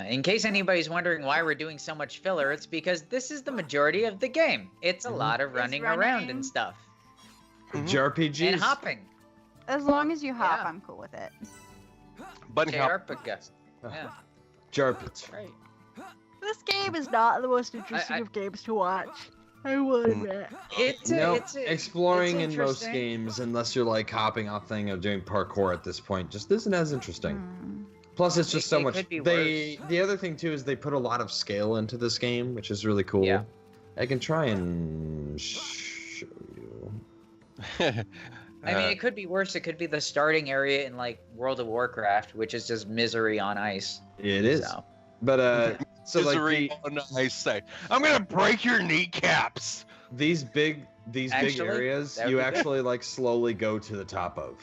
In case anybody's wondering why we're doing so much filler, it's because this is the majority of the game. It's a lot of running around and stuff. JRPGs. And hopping. As long as you hop, Yeah. I'm cool with it. Button hop. JRPG. Yeah, JRPG. right. This game is not the most interesting I- of games to watch. I will admit. Exploring in most interesting. games, unless you're like hopping off thing or doing parkour at this point, just isn't as interesting. Plus, it's just so It much. could be The other thing too is they put a lot of scale into this game, which is really cool. Yeah. I can try and show you. I mean, it could be worse. It could be the starting area in like World of Warcraft, which is just misery on ice. It is, So. but so Misery like on ice say, I'm gonna break your kneecaps. these big Actually, areas, that would you be good. actually like slowly go to the top of.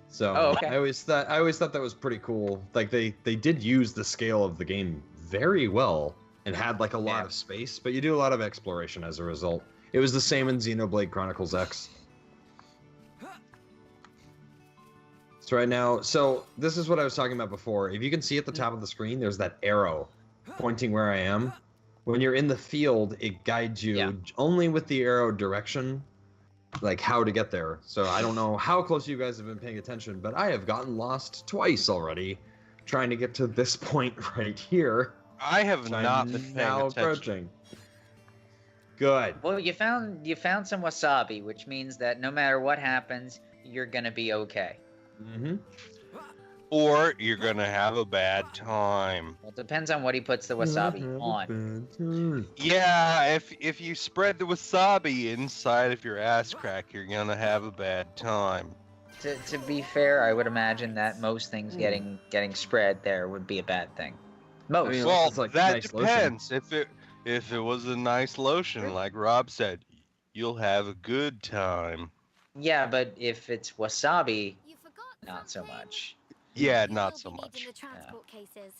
So Oh, okay. I always thought that was pretty cool. Like they did use the scale of the game very well and had like a lot Yeah. of space, but you do a lot of exploration as a result. It was the same in Xenoblade Chronicles X. So right now, so this is what I was talking about before. If you can see at the top of the screen, there's that arrow pointing where I am. When you're in the field, it guides you Yeah. only with the arrow direction, like how to get there. So I don't know how close you guys have been paying attention, but I have gotten lost twice already, trying to get to this point right here. I have which not I'm been paying now attention. approaching. Good. Well, you found some wasabi, which means that no matter what happens, you're gonna be okay. Mm-hmm. or you're gonna have a bad time. Well, it depends on what he puts the wasabi on. Yeah, if you spread the wasabi inside of your ass crack, you're gonna have a bad time. To be fair, I would imagine that most things getting spread there would be a bad thing. Most. I mean, Well, it's like that nice depends. If it was a nice lotion, like Rob said, you'll have a good time. Yeah, but if it's wasabi, You forgot not so something. much. Yeah, You not will so be much. needing the transport cases.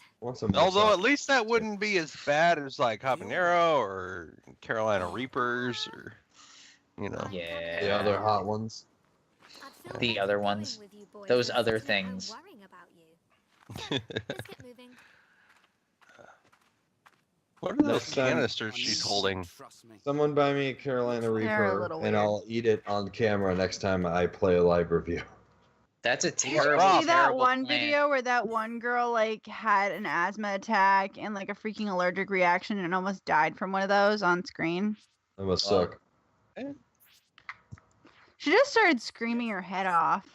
Although at least that wouldn't be as bad as like habanero or Carolina Reapers or, you know. Yeah. The other hot ones. I'd feel The better other going ones. with you boys Those than other sitting at home things. worrying about you. Let's get moving. What are those Next time- canisters she's holding? Trust me. Someone buy me a Carolina They're a Reaper, little and weird. I'll eat it on camera next time I play a live review. That's a Did you terrible, see that terrible one plan. video where that one girl like had an asthma attack and like a freaking allergic reaction and almost died from one of those on screen? That must Well, suck. She just started screaming her head off,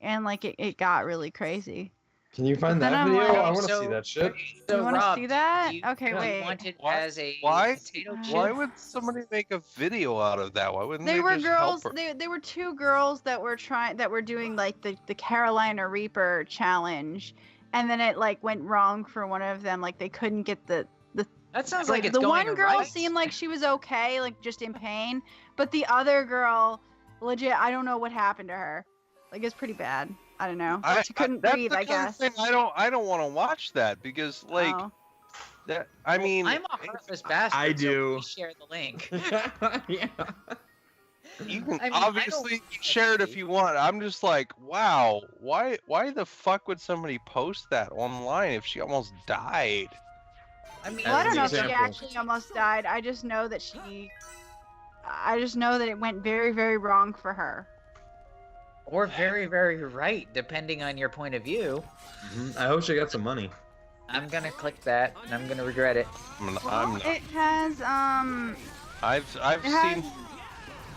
and like it got really crazy. Can you find Then that I'm video? like- I want to So- see that shit. So You wanna Rob, see that? do you, Okay, do you wait. want it Why- as a why- potato chip? Why would somebody make a video out of that? Why wouldn't they There were just girls. help her? There were two girls that were doing like the Carolina Reaper challenge, and then it like went wrong for one of them. Like they couldn't get the That sounds like it's the going one girl right. seemed like she was okay, like just in pain, but the other girl, legit, I don't know what happened to her. Like it's pretty bad. I don't know. She couldn't that's breathe. the I kind of guess. thing I don't want to watch that because like Oh. that. I mean, I'm a heartless bastard. I so do. please share the link. Yeah. you can I mean, obviously share it if you want. I'm just like, wow, why the fuck would somebody post that online if she almost died? I mean, Well, I As don't an know if she example. actually almost died. I just know that it went very, very wrong for her. or very, very right, depending on your point of view. I hope she got some money. I'm gonna click that, and I'm gonna regret it. I'm Well, not. it has I've it has seen.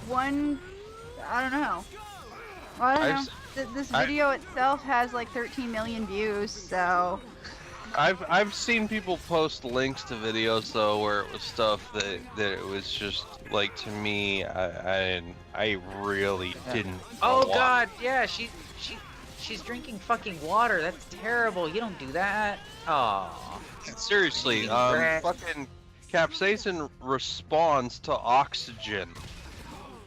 one. I don't know. Well, I don't I've know. s- This I- video itself has like 13 million views, so I've seen people post links to videos though where it was stuff that it was just like, to me, I really didn't. Oh want- God, yeah, she's drinking fucking water. That's terrible. You don't do that. Oh, Seriously, Brett. fucking capsaicin responds to oxygen.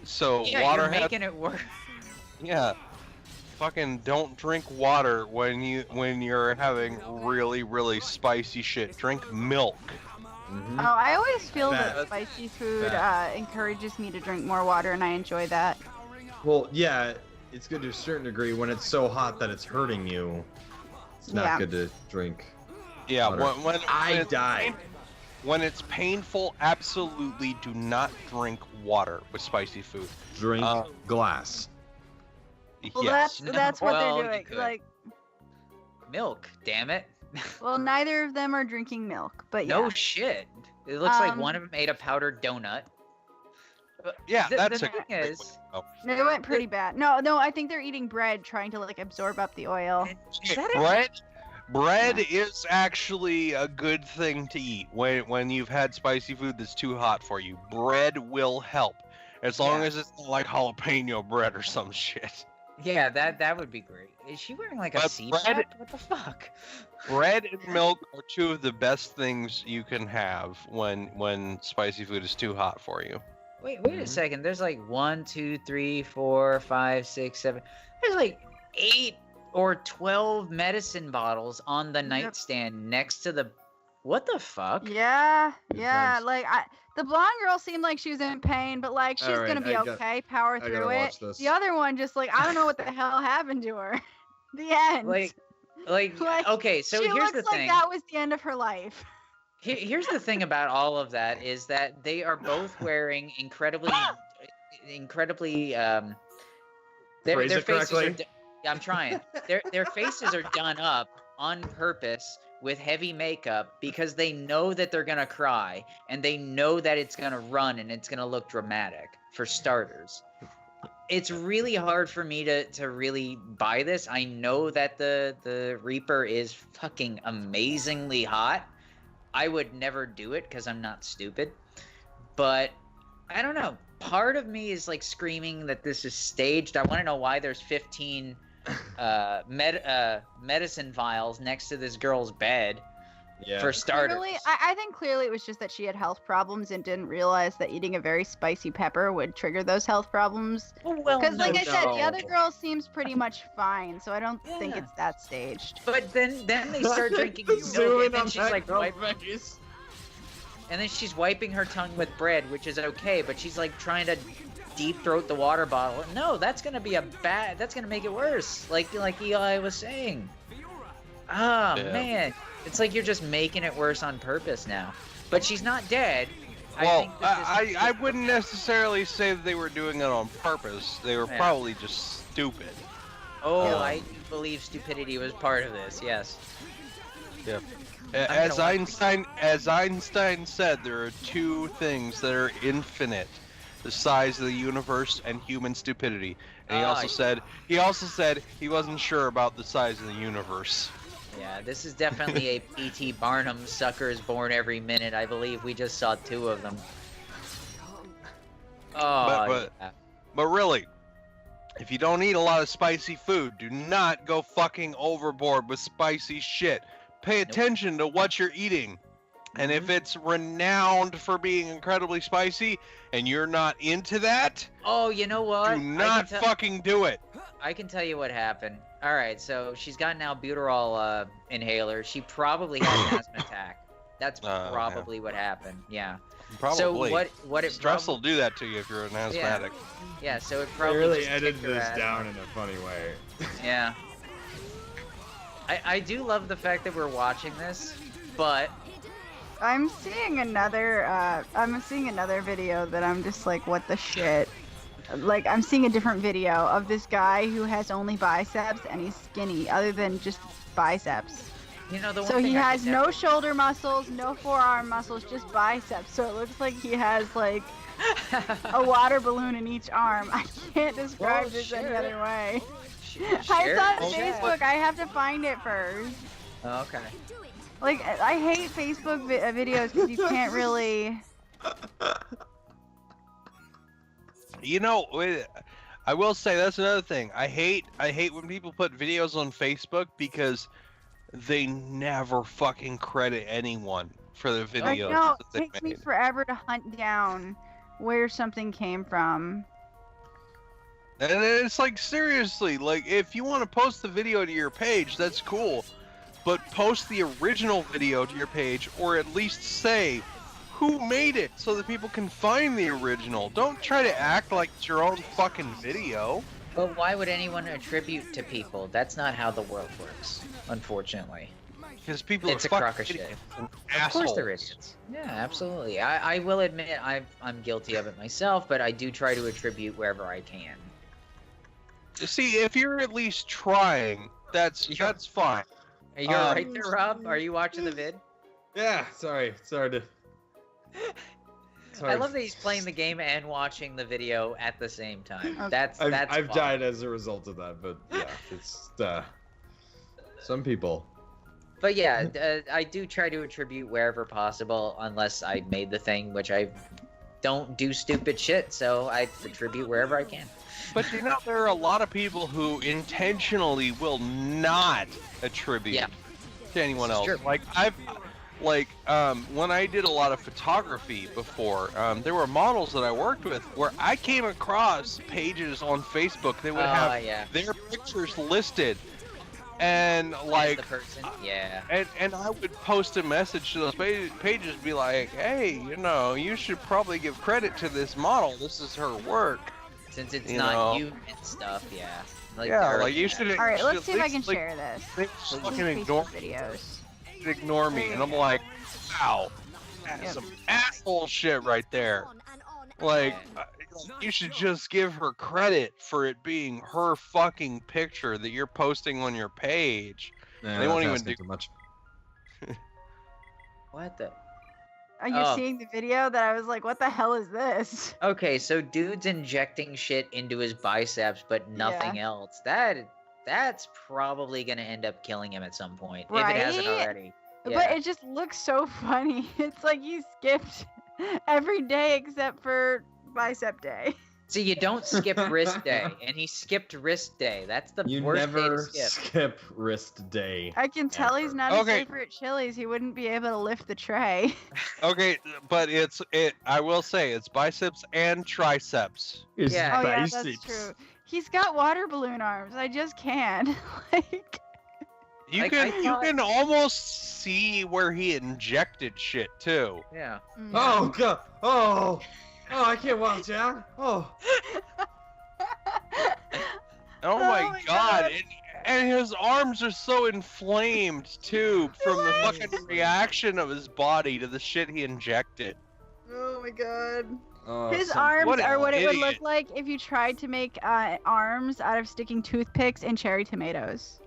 So yeah, water you're has, making it worse. yeah. Fucking don't drink water when you're having really spicy shit. Drink milk. Mm-hmm. oh, I always feel that Fat. spicy food Fat. encourages me to drink more water, and I enjoy that. Well, yeah, it's good to a certain degree. When it's so hot that it's hurting you, it's not Yeah. good to drink. Yeah, Water. when I it's died. When it's painful, absolutely do not drink water with spicy food. Drink Uh, glass. Well, Yes. that's what Well, you they're doing. could. Like, Milk, damn it. well, neither of them are drinking milk, but yeah. No shit. It looks like Um, one of them ate a powdered donut. But Yeah, the that's the a thing great way is, to go. No, it went pretty bad. No, I think they're eating bread, trying to like absorb up the oil. is that a Bread is actually a good thing to eat when you've had spicy food that's too hot for you. Bread will help, as long Yeah. as it's not like jalapeno bread or some shit. Yeah, that would be great. Is she wearing like a But CPAP? What the fuck? Bread and milk are two of the best things you can have when spicy food is too hot for you. Wait Mhm. a second. There's like 1, 2, 3, 4, 5, 6, 7. There's like 8 or 12 medicine bottles on the Yep. nightstand next to the. What the fuck? Yeah, Good yeah. times. Like the blonde girl seemed like she was in pain, but like she's Alright, gonna be I got- okay. Power I gotta through it. watch this. The other one just like I don't know what the hell happened to her. The end. Like, Like, okay. So she here's looks the like thing. that was the end of her life. Here's the thing about all of that is that they are both wearing incredibly. Their Phrase it faces are. correctly. Yeah, I'm trying. Their faces are done up on purpose with heavy makeup because they know that they're gonna cry and they know that it's gonna run and it's gonna look dramatic for starters. it's really hard for me to really buy this. I know that the Reaper is fucking amazingly hot. I would never do it because I'm not stupid. But I don't know. Part of me is like screaming that this is staged. I want to know why there's 15 medicine vials next to this girl's bed. Yeah. For starters. Clearly, I think clearly it was just that she had health problems and didn't realize that eating a very spicy pepper would trigger those health problems. Well, Because, like I said, the no. other girl seems pretty much fine, so I don't think it's that staged. But then they start drinking milk, Zoom and then on she's that like girl's wiping, face. and then she's wiping her tongue with bread, which is okay. But she's like trying to deep throat the water bottle. No, that's gonna be that's gonna make it worse. Like Eli was saying. Ah, man. It's like you're just making it worse on purpose now. But she's not dead. Well, I wouldn't necessarily say that they were doing it on purpose. They were probably just stupid. Oh, I believe stupidity was part of this, yes. Yeah. As Einstein said, there are two things that are infinite: the size of the universe and human stupidity. And he also said he wasn't sure about the size of the universe. Yeah, this is definitely a P.T. Barnum suckers born every minute. I believe we just saw 2 of them. Oh, but really, if you don't eat a lot of spicy food, do not go fucking overboard with spicy shit. Pay attention to what you're eating. And if it's renowned for being incredibly spicy and you're not into that, oh, you know what? Do not fucking do it. I can tell you what happened. All right, so she's got an albuterol inhaler. She probably had an asthma attack. That's probably what happened. Yeah. Probably. So what it stress will do that to you if you're an asthmatic. Yeah. So it probably really just edited kicked her this ass. down in a funny way. Yeah. I do love the fact that we're watching this, but I'm seeing another video that I'm just like, what the shit? Like, I'm seeing a different video of this guy who has only biceps and he's skinny, other than just biceps. you know the one So thing he I has could no never- shoulder muscles, no forearm muscles, just biceps. So it looks like he has like a water balloon in each arm. I can't describe this any other way. I Share saw it. it on Facebook. I have to find it first. Oh, okay. Like, I hate Facebook videos because you can't really. You know, I will say that's another thing. I hate when people put videos on Facebook because they never fucking credit anyone for the I videos know, that it they takes me made. forever to hunt down where something came from. And it's like, seriously, like, if you want to post the video to your page, that's cool. But post the original video to your page, or at least say who made it so that people can find the original. Don't try to act like it's your own fucking video. But why would anyone attribute to people? That's not how the world works, unfortunately. Because people It's are a crock fucking of shit. idiots and Of course assholes. they're idiots. Yeah, absolutely. I will admit I'm guilty of it myself, but I do try to attribute wherever I can. See, if you're at least trying, that's fine. Are you alright there, Rob? Are you watching the vid? Yeah, sorry to. I love that he's playing the game and watching the video at the same time. Okay. That's I've fun. died as a result of that, but yeah, it's some people. But yeah, I do try to attribute wherever possible, unless I made the thing, which I don't do stupid shit, so I attribute wherever I can. But you know, there are a lot of people who intentionally will not attribute to anyone This is else. true. Like when I did a lot of photography before, there were models that I worked with where I came across pages on Facebook that would have their pictures listed, and like the person, yeah. and I would post a message to those pages, be like, hey, you know, you should probably give credit to this model. This is her work. Since it's You not know. human stuff, yeah. Like Yeah, the like you Earth, should. All right, you let's should see if at I can least, like, share this. they just These fucking ignore videos. me, and I'm like, wow, that's some asshole shit right there. Like, you should just give her credit for it being her fucking picture that you're posting on your page. Nah, They won't that's even asking do- too much. What the? you're Oh. seeing the video that I was like, what the hell is this? Okay, so dude's injecting shit into his biceps, but nothing else. That's probably gonna end up killing him at some point if it hasn't Right? already. But Yeah. it just looks so funny. It's like he skipped every day except for bicep day. See, you don't skip wrist day, and he skipped wrist day. That's the You worst day to never skip. skip wrist day. I can tell he's Ever. not his Okay. favorite Chili's. He wouldn't be able to lift the tray. Okay, but I will say it's biceps and triceps. It's Yeah. Oh yeah, that's biceps. true. He's got water balloon arms. I just can't. Like, You Like, I can thought- you can almost see where he injected shit too. Yeah. Oh god. Oh. Oh, I can't watch that. Oh. Oh my my God. god! And his arms are so inflamed too from the fucking reaction of his body to the shit he injected. Oh my god. Oh, His some arms what are an what it would idiot. look like if you tried to make arms out of sticking toothpicks and cherry tomatoes.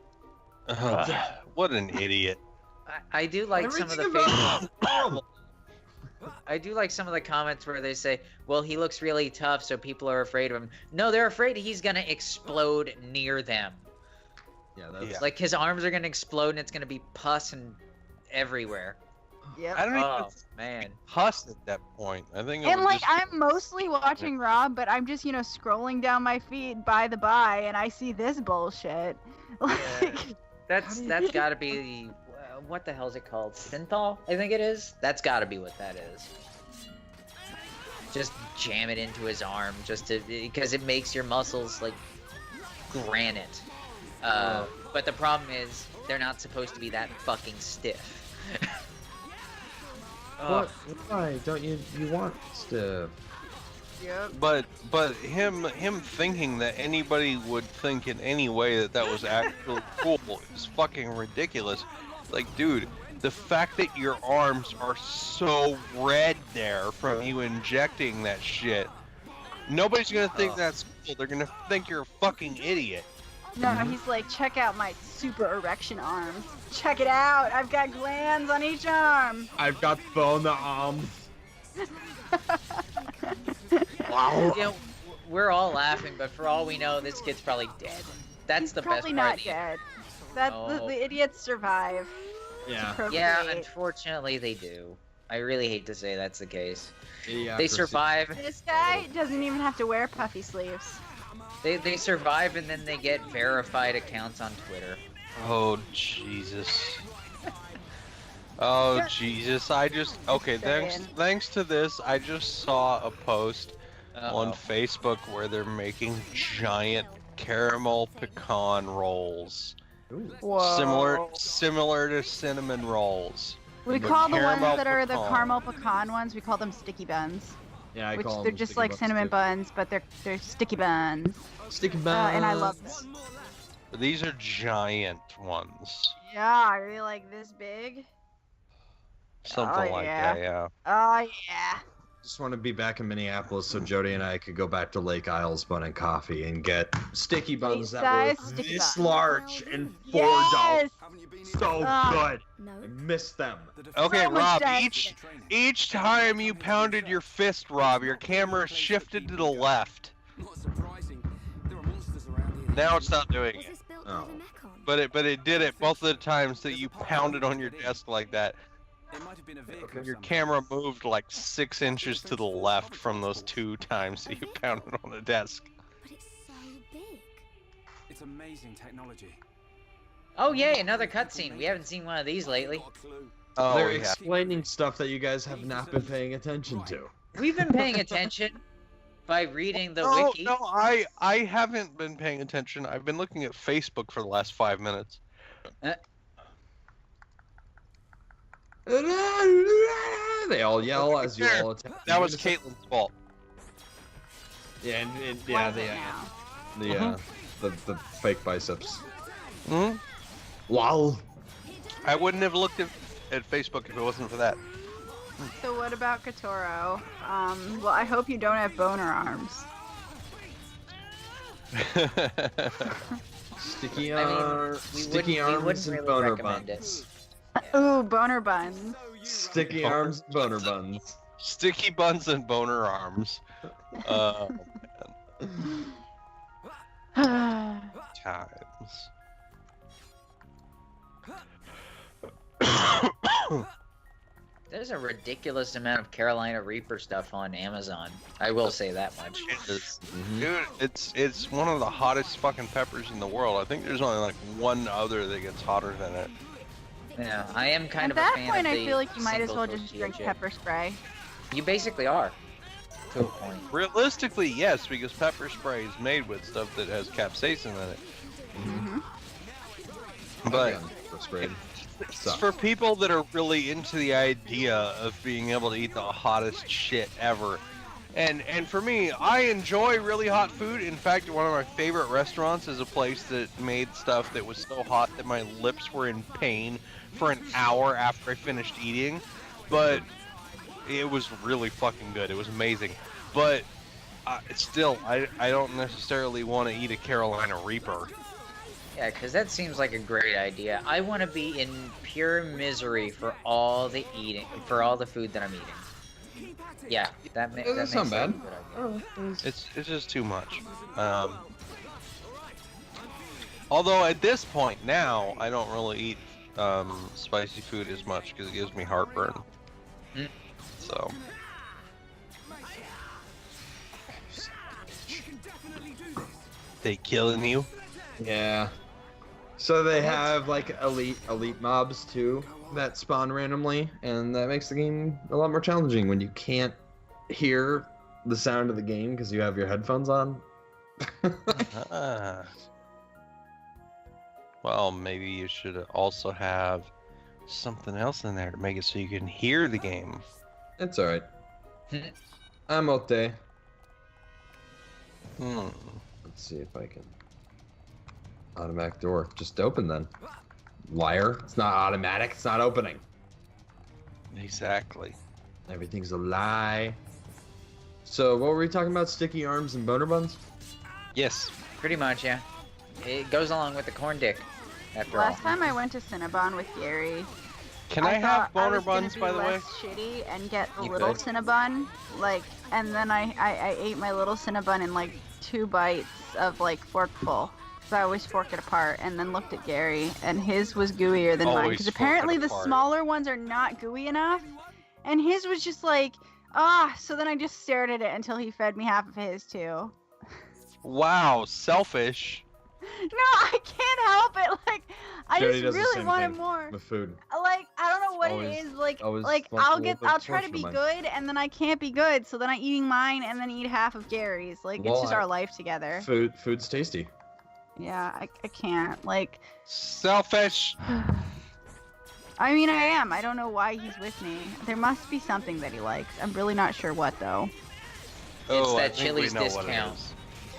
Ugh, what an idiot. I do like some of the Everything about Facebook. horrible. I do like some of the comments where they say, "Well, he looks really tough, so people are afraid of him." No, they're afraid he's gonna explode near them. Yeah, that's Yeah. Like his arms are gonna explode, and it's gonna be pus and everywhere. Yep. I don't even Oh man. huss at that point. I think it And would like just... I'm mostly watching Rob, but I'm just scrolling down my feed by the by, and I see this bullshit. Like, That's got to be what the hell is it called? Synthol? I think it is. That's got to be what that is. Just jam it into his arm, because it makes your muscles like granite. But the problem is they're not supposed to be that fucking stiff. What? Why don't you want stuff? yep. But him thinking that anybody would think in any way that was actually cool is fucking ridiculous. Like, dude, the fact that your arms are so red there from you injecting that shit, nobody's gonna think that's cool. They're gonna think you're a fucking idiot. No, he's like, check out my super erection arms. Check it out. I've got glands on each arm. I've got bone arms. Wow. You know, we're all laughing, but for all we know, this kid's probably dead. That's He's the best probably part. not dead. That Oh. the idiots survive. Yeah. Yeah, Procreate. unfortunately they do. I really hate to say that's the case. Yeah. They survive. This guy doesn't even have to wear puffy sleeves. They survive and then they get verified accounts on Twitter. Oh Jesus. Oh Jesus. Okay, thanks to this, I just saw a post on Facebook where they're making giant caramel pecan rolls. Whoa. Similar to cinnamon rolls. We but call the ones caramel that are the pecan. caramel pecan ones, we call them sticky buns. Yeah, I Which call they're them just sticky like buns, cinnamon too. buns, but they're sticky buns. Sticky buns. And I love them. These are giant ones. Yeah, I really like this big. Something like yeah. that, yeah. Oh yeah. Just want to be back in Minneapolis so Jody and I could go back to Lake Isles Bun and Coffee and get sticky buns that were Size sticky this buns. large and $4. Yes. Haven't you been So Ah. good. No. I miss them. Okay, So much Rob, density. each time you pounded your fist, Rob, your camera shifted to the left. Not surprising. There are monsters around here. Now it's not doing Was it. this built Oh. by the Mechon? But it did it both of the times that you pounded on your desk like that. It might have been a vehicle. Your somewhere. camera moved like 6 inches to the left from those 2 times that you pounded on the desk. But it's so big. It's amazing technology. Oh yay, another cutscene. We haven't seen one of these lately. Not a clue. Oh, They're yeah. explaining stuff that you guys have not been paying attention to. We've been paying attention by reading the No, wiki. no, I haven't been paying attention. I've been looking at Facebook for the last 5 minutes. They all yell as you all attack. That was Caitlin's fault. Yeah, What is it now? the fake biceps. Hmm? Wow. I wouldn't have looked at Facebook if it wasn't for that. So what about Katoro? Well, I hope you don't have boner arms. Sticky I mean, arms, we sticky wouldn't arms and really boner recommend it. buns. Ooh, boner buns. Sticky arms, boner buns. Sticky buns and boner arms. Times. There's a ridiculous amount of Carolina Reaper stuff on Amazon. I will say that much. Dude, it's one of the hottest fucking peppers in the world. I think there's only like one other that gets hotter than it. Yeah, I am kind of At a that fan point, of I the feel like you might as single well just tortilla drink chip. pepper spray. You basically are. To a point. Realistically, yes, because pepper spray is made with stuff that has capsaicin in it. But it's for people that are really into the idea of being able to eat the hottest shit ever. And for me, I enjoy really hot food. In fact, one of my favorite restaurants is a place that made stuff that was so hot that my lips were in pain for an hour after I finished eating. But it was really fucking good. It was amazing. But still, I don't necessarily want to eat a Carolina Reaper. Yeah, because that seems like a great idea. I want to be in pure misery for all the food that I'm eating. Yeah, that makes sound bad. a good idea. It's just too much. Although at this point now, I don't really eat spicy food as much because it gives me heartburn. So. They killing you? Yeah. So they have like elite mobs too that spawn randomly, and that makes the game a lot more challenging when you can't hear the sound of the game because you have your headphones on. Well, maybe you should also have something else in there to make it so you can hear the game. It's alright. I'm okay. Hmm. Let's see if I can. Automatic door. Just open then. Liar. It's not automatic. It's not opening. Exactly. Everything's a lie. So what were we talking about? Sticky arms and boner buns? Yes. Pretty much, yeah. It goes along with the corn dick, after all. Last time I went to Cinnabon with Gary, Can I have thought boner was gonna buns, be by the way? less shitty and get the You little could. Cinnabon, and then I ate my little Cinnabon in like 2 bites of like forkful. So I always fork it apart and then looked at Gary, and his was gooier than mine. Always Because fork it apparently the apart. smaller ones are not gooey enough, and his was just like, so then I just stared at it until he fed me half of his too. Wow, selfish. No, I can't help it. Like, I Jody just does the really same wanted thing more. with food. Like, I don't know what Always- it is. Like always I'll want a little I'll bit try to portion be of mine. good, and then I can't be good. So then I eating mine and then eat half of Gary's. Like, Well, it's just I- our life together. Food's tasty. Yeah, I can't. Like, Selfish. I mean, I am. I don't know why he's with me. There must be something that he likes. I'm really not sure what though. Oh, I that think we Chili's know what it discount. is.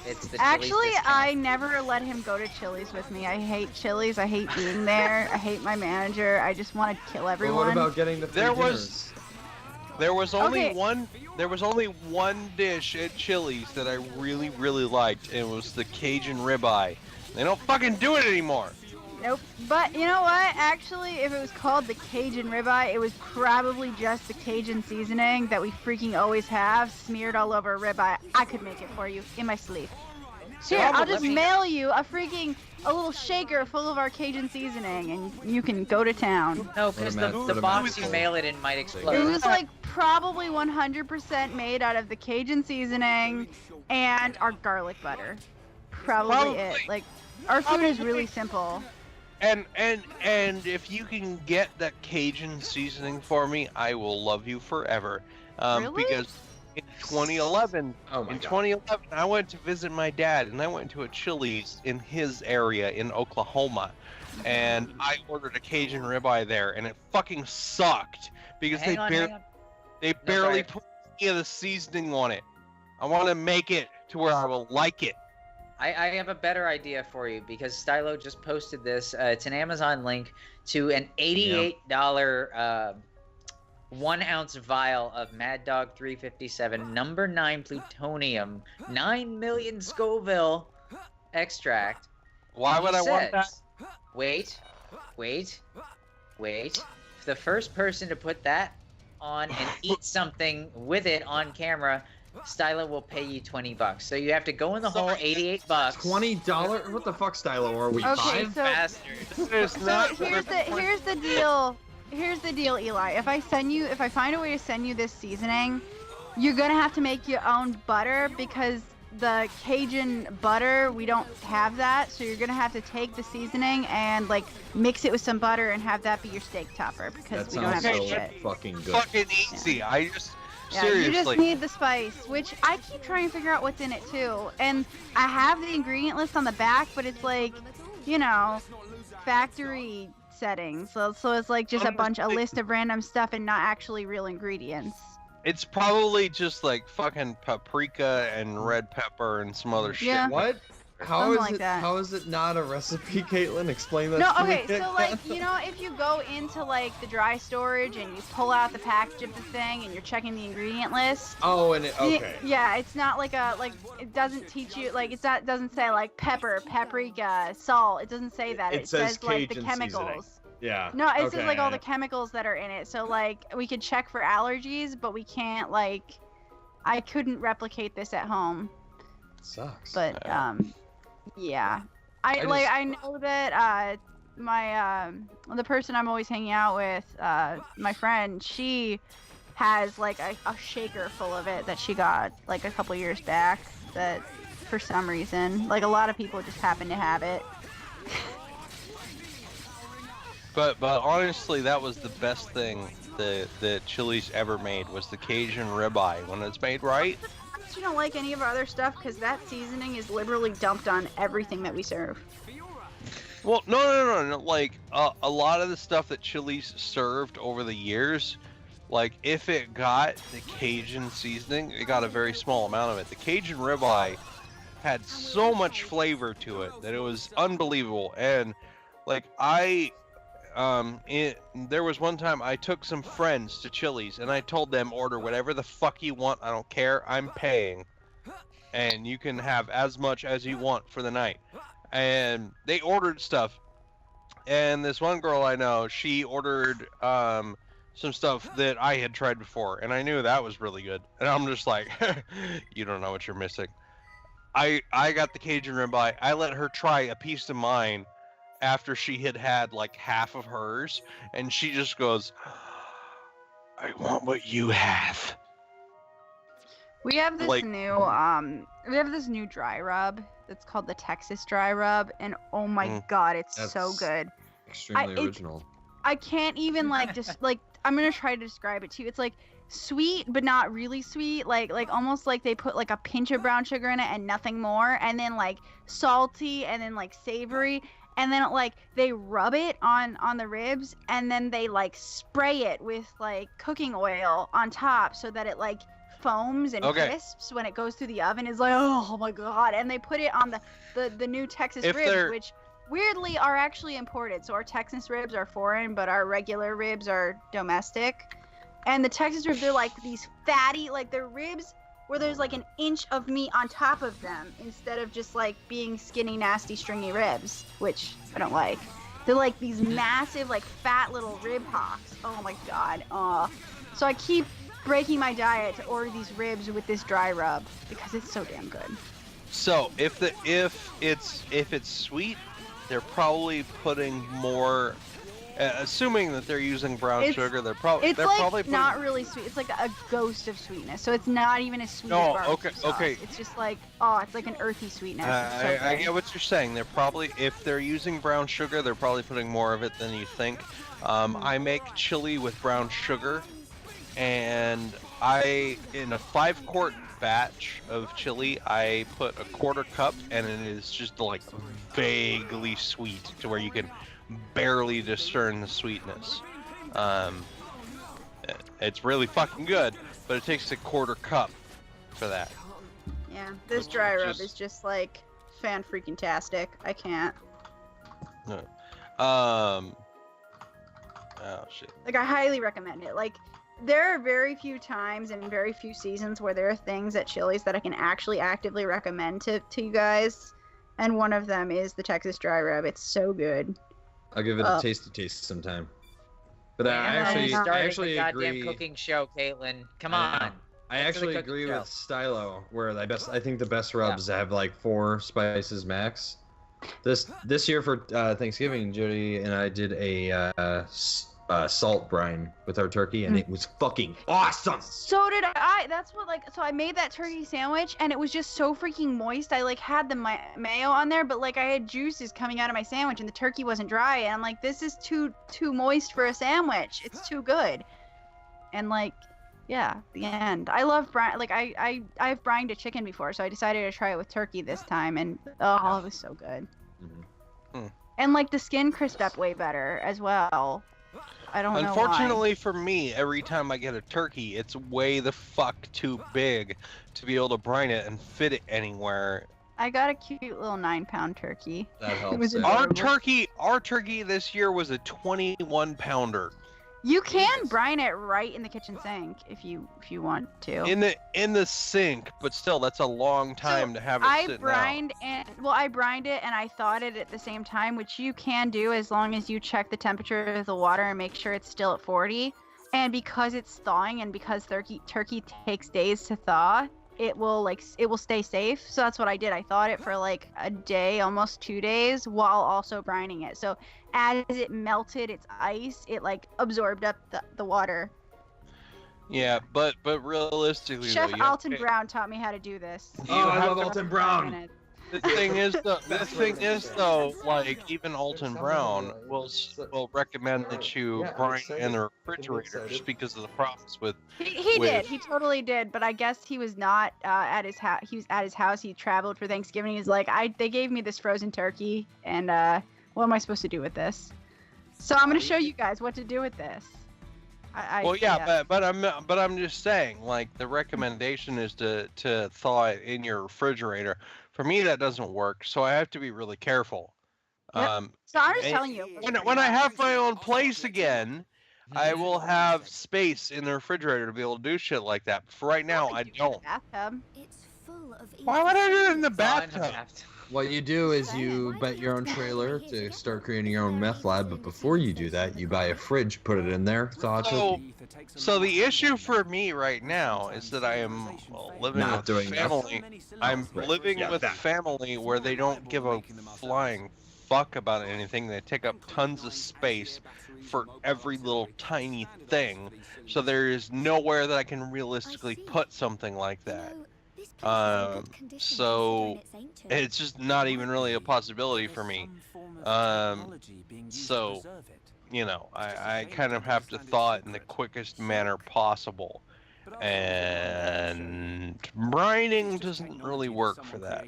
It's the Chili's Actually, discount. I never let him go to Chili's with me. I hate Chili's. I hate being there. I hate my manager. I just want to kill But everyone. what about getting the free There dinners? There was only Okay. one. There was only one dish at Chili's that I really, really liked, and it was the Cajun ribeye. They don't fucking do it anymore. Nope. But you know what? Actually, if it was called the Cajun ribeye, it was probably just the Cajun seasoning that we freaking always have smeared all over a ribeye. I could make it for you in my sleep. Here, Yeah, but I'll just let me- mail you a little shaker full of our Cajun seasoning, and you can go to town. No, because What a the what a box magical you mail it in might It explode. was like probably 100% made out of the Cajun seasoning and our garlic butter. Probably it. Probably. Like, our food is really Probably. simple. And if you can get that Cajun seasoning for me, I will love you forever. Really? Because in 2011, Oh my in god. 2011, I went to visit my dad, and I went to a Chili's in his area in Oklahoma, and I ordered a Cajun ribeye there, and it fucking sucked because Hang on, hang on. they No, barely sorry. put any of the seasoning on it. I want to make it to where I will like it. I have a better idea for you because Stylo just posted this. It's an Amazon link to an $88 1 ounce vial of Mad Dog 357 number 9 plutonium 9 million Scoville extract. Why And would he I want that? says- Wait. Wait. The first person to put that on and eat something with it on camera, Stylo will pay you $20. So you have to go in the hole, $88. $20? What the fuck, Stylo? Are we Okay, five? so It's So not here's the deal. Here's the deal, Eli. If I find a way to send you this seasoning, you're gonna have to make your own butter because the Cajun butter, we don't have that. So you're gonna have to take the seasoning and like mix it with some butter and have that be your steak topper because That we don't have sounds that so shit. fucking good. fucking easy. I just Yeah, seriously. you just need the spice, which I keep trying to figure out what's in it too. And I have the ingredient list on the back, but it's like, you know, factory settings. So it's like just a list of random stuff and not actually real ingredients. It's probably just like fucking paprika and red pepper and some other shit. Yeah. What? How Something is like it? that. How is it not a recipe, Caitlin? Explain that No, to me. okay, so like, you know, if you go into like the dry storage and you pull out the package of the thing and you're checking the ingredient list. Oh, and it, okay. Yeah, it's not like it doesn't teach you, like, it doesn't say like pepper, paprika, salt. It doesn't say that. It says like the Cajun chemicals. seasoning. Yeah. No, it says okay. like all the chemicals that are in it. So like we could check for allergies, but we can't like, I couldn't replicate this at home. Sucks. But yeah, I know that my the person I'm always hanging out with, my friend, she has like a shaker full of it that she got like a couple years back. That for some reason, like a lot of people just happen to have it. But honestly, that was the best thing that Chili's ever made was the Cajun ribeye when it's made right. You don't like any of our other stuff because that seasoning is liberally dumped on everything that we serve. Well, no. Like a lot of the stuff that Chili's served over the years, like if it got the Cajun seasoning, it got a very small amount of it. The Cajun ribeye had so much flavor to it that it was unbelievable. And like there was one time I took some friends to Chili's and I told them order whatever the fuck you want. I don't care. I'm paying. And you can have as much as you want for the night. And they ordered stuff. And this one girl I know, she ordered some stuff that I had tried before. And I knew that was really good. And I'm just like, you don't know what you're missing. I got the Cajun ribeye. I let her try a piece of mine after she had like half of hers, and she just goes, I want what you have. We have this Like- new dry rub that's called the Texas dry rub, and oh my god, it's so That's good. Extremely original. I can't even like just like I'm gonna try to describe it to you. It's like sweet but not really sweet, like almost like they put like a pinch of brown sugar in it and nothing more, and then like salty and then like savory. And then like they rub it on the ribs, and then they like spray it with like cooking oil on top so that it like foams and crisps when it goes through the oven. It's like, oh my god. And they put it on the new Texas ribs, which weirdly are actually imported. So our Texas ribs are foreign, but our regular ribs are domestic. And the Texas ribs, they're like these fatty, like they're ribs where there's like an inch of meat on top of them instead of just like being skinny, nasty, stringy ribs, which I don't like. They're like these massive, like fat little rib hocks. Oh my god. So I keep breaking my diet to order these ribs with this dry rub because it's so damn good. So if it's sweet, they're probably putting more. Assuming that they're using brown sugar, they're probably putting... not really sweet. It's like a ghost of sweetness. So it's not even as sweet as barbecue sauce. Okay. It's just like it's like an earthy sweetness. I get what you're saying. They're probably, if they're using brown sugar, they're probably putting more of it than you think. I make chili with brown sugar, and in a 5-quart batch of chili, I put a 1/4 cup, and it is just like vaguely sweet to where you can barely discern the sweetness. It's really fucking good, but it takes a 1/4 cup for that. Yeah, this dry rub is just like fan freaking tastic. I can't. No. Oh shit. Like I highly recommend it. Like there are very few times and very few seasons where there are things at Chili's that I can actually actively recommend to you guys, and one of them is the Texas dry rub. It's so good. I'll give it a tasty taste sometime. But Starting I actually the goddamn agree. cooking show, Caitlin. Come I know. on. I Get to the actually cooking agree show. with Stylo, where I think the best rubs have like 4 spices max. This year for Thanksgiving, Jody and I did a salt brine with our turkey, and it was fucking awesome. So did I. That's what so I made that turkey sandwich, and it was just so freaking moist. I had the mayo on there, but I had juices coming out of my sandwich, and the turkey wasn't dry. And I'm like, this is too moist for a sandwich. It's too good. And yeah, the end. I love brine. I've brined a chicken before, so I decided to try it with turkey this time, and it was so good. Mm. And the skin crisped up way better as well. I don't know why. Unfortunately for me, every time I get a turkey, it's way the fuck too big to be able to brine it and fit it anywhere. I got a cute little 9-pound turkey. That helps. was yeah. Our turkey this year was a 21-pounder. You can brine it right in the kitchen sink if you want to. In the sink, but still, that's a long time to have it sit I brined it and I thawed it at the same time, which you can do as long as you check the temperature of the water and make sure it's still at 40. And because it's thawing and because turkey takes days to thaw, it will stay safe. So that's what I did. I thawed it for a day, almost 2 days, while also brining it. So as it melted its ice, it absorbed up the water. Yeah, but realistically, Chef though, Alton Brown taught me how to do this. I love Alton Brown. The thing is, though, even Alton Brown will recommend that you brine in the refrigerator just because of the problems with. He did. He totally did. But I guess he was not at his house. He was at his house. He traveled for Thanksgiving. He's like, they gave me this frozen turkey, and what am I supposed to do with this? So I'm gonna show you guys what to do with this. But I'm just saying, the recommendation is to thaw it in your refrigerator. For me, that doesn't work, so I have to be really careful. Yep. So I'm just telling you. When I have my own place again, I will have space in the refrigerator to be able to do shit like that. But for right now, I don't. Bathtub. It's full of Why would I do it in the Thaw in the bathtub? bathtub. What you do is you bet your own trailer to start creating your own meth lab, but before you do that, you buy a fridge, put it in there, thaw it. So the issue for me right now is that I am living Not with doing that. family. I'm living with family where they don't give a flying fuck about anything. They take up tons of space for every little tiny thing. So there is nowhere that I can realistically put something like that. So it's just not even really a possibility for me. So, I kind of have to thaw it in the quickest manner possible. And brining doesn't really work for that.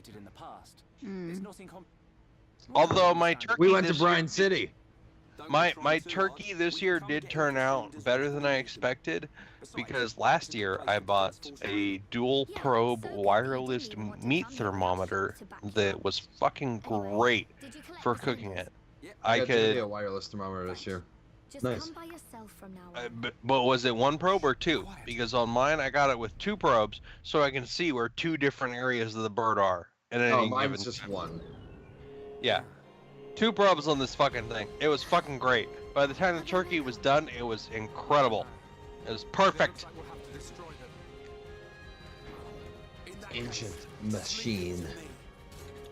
Although my turkey We went to this year- Brine City. My turkey this year did turn out better than I expected, because last year I bought a dual probe wireless meat thermometer that was fucking great for cooking it. I could. a wireless thermometer this year. Just Nice. come by yourself from now on. But was it one probe or two? Because on mine I got it with 2 probes, so I can see where 2 different areas of the bird are. And Oh, mine's just one. Yeah. 2 probes on this fucking thing. It was fucking great. By the time the turkey was done, it was incredible. It was perfect. Ancient machine.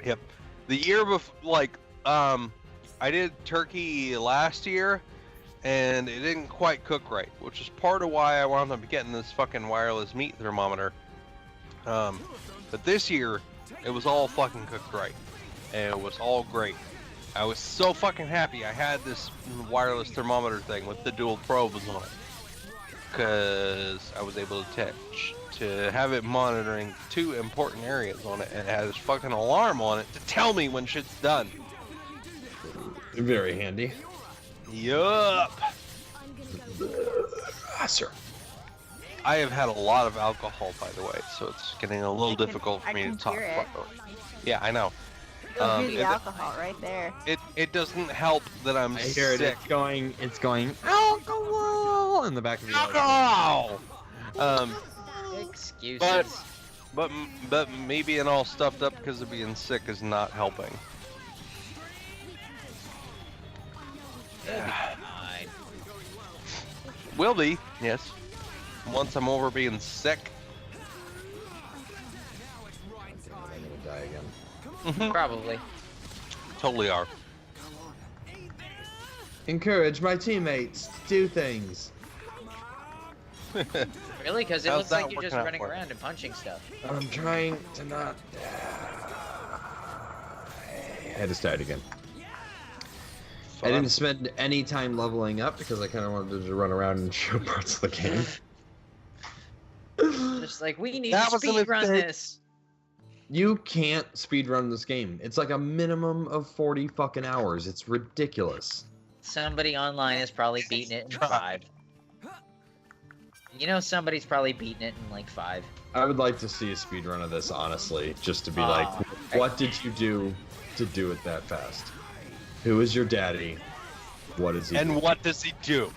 Yep. The year before, I did turkey last year, and it didn't quite cook right, which is part of why I wound up getting this fucking wireless meat thermometer. But this year, it was all fucking cooked right, and it was all great. I was so fucking happy I had this wireless thermometer thing with the dual probes on it, because I was able to have it monitoring 2 important areas on it, and it has fucking alarm on it to tell me when shit's done. Very handy. Yup. Sir. I have had a lot of alcohol, by the way, so it's getting a little difficult for I me to can talk hear it. properly. Yeah, I know. Go do the alcohol right there. It doesn't help that I'm I hear it. sick. It's going alcohol in the back of your Alcohol. Excuses. But me being all stuffed up because of being sick is not helping. It'll be fine. Will be, yes. Once I'm over being sick. I'm gonna die again. Probably. Totally are. Encourage my teammates to do things. Really? Because it How's looks that like you're just working out running for you? around and punching stuff. I'm trying to not. I just died again. I didn't spend any time leveling up because I kind of wanted to run around and show parts of the game. Just like, we need That to was a speedrun mistake. this. You can't speedrun this game. It's like a minimum of 40 fucking hours. It's ridiculous. Somebody online has probably beaten it in 5. You know, somebody's probably beaten it in like 5. I would like to see a speedrun of this, honestly, just to be Aw. like, what did you do to do it that fast? Who is your daddy? What is he? And do? what does he do?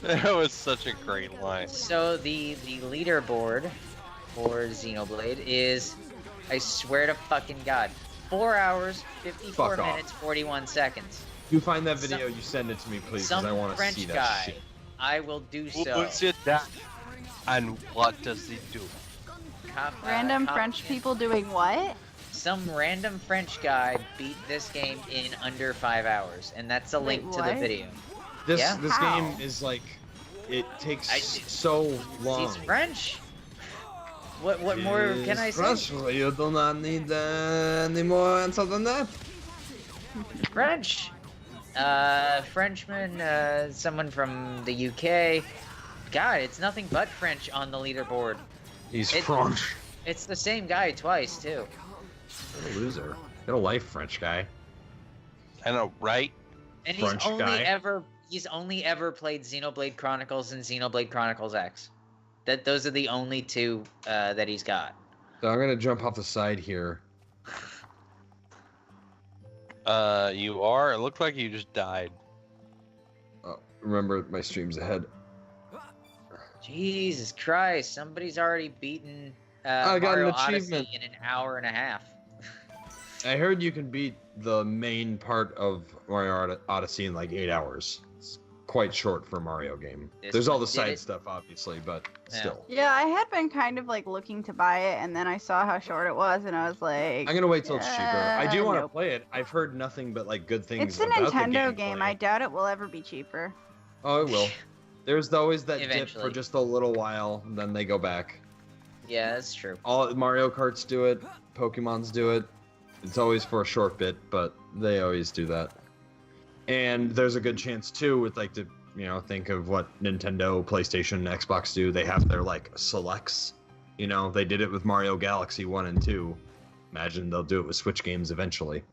That was such a great line. So the leaderboard for Xenoblade is, I swear to fucking God, 4 hours, 54 Fuck off. minutes, 41 seconds. You find that video, you send it to me, please, because Some I want to French see that guy. shit. I will do so. Who's your dad? And what does he do? Random French people doing what? Some random French guy beat this game in under 5 hours, and that's a link Wait, to the what? video. This Yeah? this How? game is like, it takes I- so long. He's French. What more can I say? French, you do not need any more answer than that. French. Frenchman, someone from the UK. God, it's nothing but French on the leaderboard. He's It- French. It's the same guy twice, too. What a loser. Get a life, French guy. I know, right? And French he's only ever played Xenoblade Chronicles and Xenoblade Chronicles X. Those are the only two that he's got. So I'm gonna jump off the side here. You are? It looked like you just died. Oh, remember, my stream's ahead. Jesus Christ, somebody's already beaten I got an Mario achievement. Odyssey in an hour and a half. I heard you can beat the main part of Mario Odyssey in like 8 hours. It's quite short for a Mario game. This There's all one the did side it. stuff, obviously, but Yeah. still. Yeah, I had been kind of like looking to buy it, and then I saw how short it was, and I was like, I'm gonna wait till it's cheaper. I do want to nope. play it. I've heard nothing but like good things It's a about the Nintendo gameplay. game. I doubt it will ever be cheaper. Oh, it will. There's always that dip Eventually. for just a little while, and then they go back. Yeah, that's true. All Mario Karts do it. Pokemon's do it. It's always for a short bit, but they always do that. And there's a good chance too, with like the think of what Nintendo, PlayStation, Xbox do. They have their like selects. They did it with Mario Galaxy 1 and 2. Imagine they'll do it with Switch games eventually.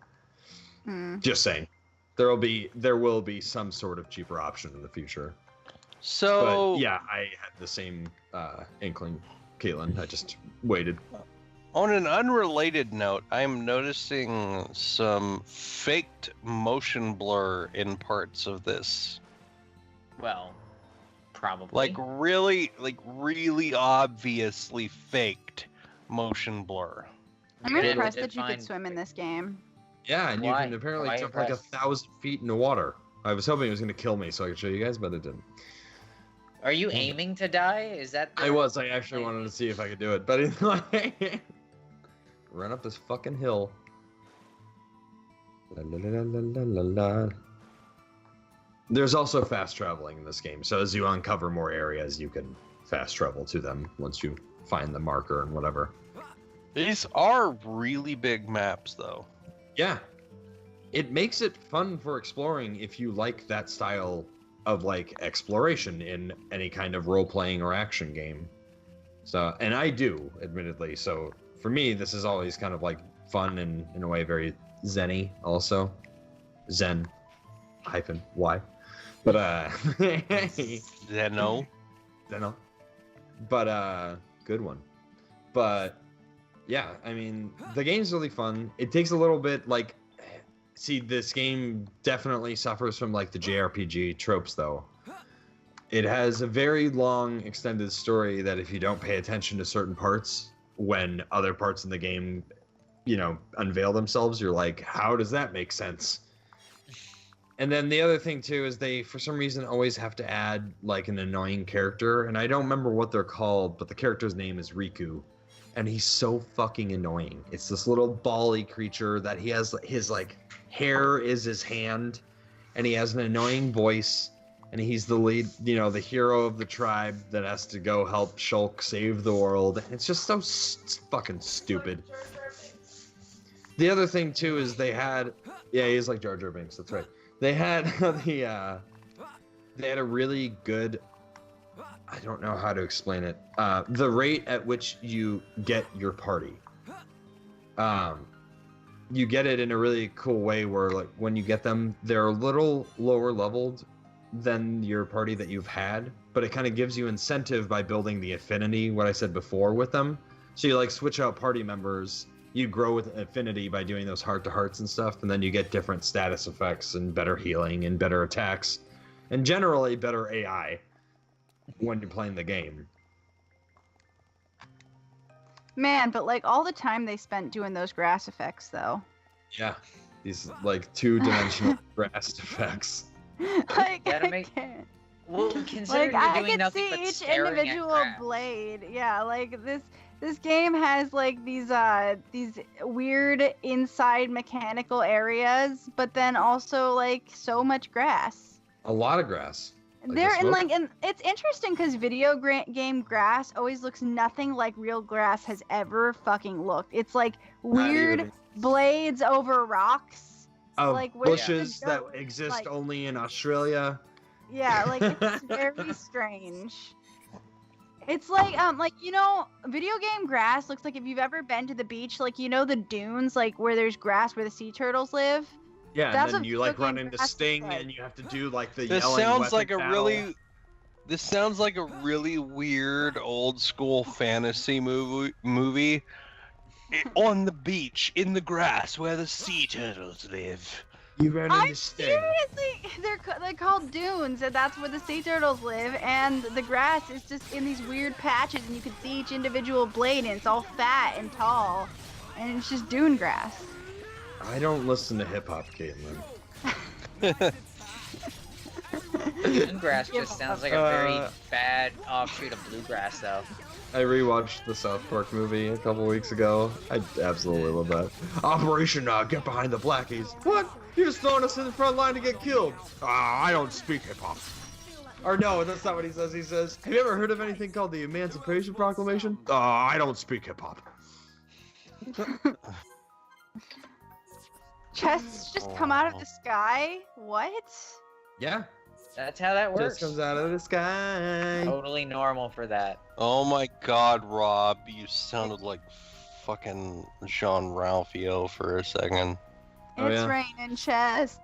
Just saying. There will be some sort of cheaper option in the future. So But yeah, I had the same inkling, Caitlin. I just waited. on an unrelated note, I'm noticing some faked motion blur in parts of this. Well, probably. Like really obviously faked motion blur. I'm Did- impressed did that you could find- swim in this game. Yeah, and you Why? can apparently Why jump like impressed? 1,000 feet into water. I was hoping it was going to kill me so I could show you guys, but it didn't. Are you aiming to die? Is that? I was. I actually wanted to see if I could do it, but it's like... Run up this fucking hill. La, la, la, la, la, la, la. There's also fast traveling in this game, so as you uncover more areas, you can fast travel to them once you find the marker and whatever. These are really big maps, though. Yeah. It makes it fun for exploring if you like that style of like exploration in any kind of role-playing or action game. So, and I do, admittedly. So for me, this is always kind of like fun and in a way very zen-y also. Zen hyphen Y. But Zeno. Zeno. But good one. But yeah, I mean, the game's really fun. It takes a little bit like, see, this game definitely suffers from like the JRPG tropes though. It has a very long extended story that if you don't pay attention to certain parts, when other parts in the game, unveil themselves, you're like, how does that make sense? And then the other thing too is they, for some reason, always have to add like an annoying character, and I don't remember what they're called, but the character's name is Riku, and he's so fucking annoying. It's this little bally creature that he has his like hair is his hand, and he has an annoying voice, and he's the lead, the hero of the tribe that has to go help Shulk save the world. It's just so fucking stupid. The other thing too is they had, he is like Jar Jar Binks. That's right. They had they had a really good, I don't know how to explain it. The rate at which you get your party. You get it in a really cool way where like when you get them, they're a little lower leveled than your party that you've had, but it kind of gives you incentive by building the affinity, what I said before, with them. So you like switch out party members. You grow with affinity by doing those heart-to-hearts and stuff, and then you get different status effects and better healing and better attacks, and generally better AI when you're playing the game. Man, but like all the time they spent doing those grass effects, though. Yeah, these like two-dimensional grass effects. Like, Gotta can't. Well, considering Like, you're I doing could nothing see but each staring at individual grass. blade. Yeah, like this game has like these weird inside mechanical areas, but then also like so much grass. A lot of grass. And it's interesting because game grass always looks nothing like real grass has ever fucking looked. It's like weird blades over rocks. Of like where bushes the that goat, exist like- only in Australia. Yeah, like it's very strange. It's like video game grass looks like if you've ever been to the beach, like the dunes, like where there's grass where the sea turtles live. Yeah, That's and then what you like video run game into grass Sting, looks like. and you have to do like the This yelling sounds weapon like a battle. really. This sounds like a really weird old school fantasy movie. On the beach, in the grass, where the sea turtles live. You ran into Sting. Seriously, they're called dunes, and that's where the sea turtles live. And the grass is just in these weird patches, and you can see each individual blade, and it's all fat and tall, and it's just dune grass. I don't listen to hip hop, Caitlin. Bluegrass just sounds like a very bad offshoot of bluegrass, though. I rewatched the South Park movie a couple weeks ago. I absolutely love that. Operation Get Behind the Blackies. What? You're just throwing us in the front line to get killed. I don't speak hip hop. Or no, that's not what he says. He says, have you ever heard of anything called the Emancipation Proclamation? I don't speak hip hop. Chests just come out of the sky? What? Yeah. That's how that works. Just comes out of the sky. Totally normal for that. Oh my God, Rob, you sounded like fucking Jean-Ralphio for a second. Oh, It's yeah. raining chests.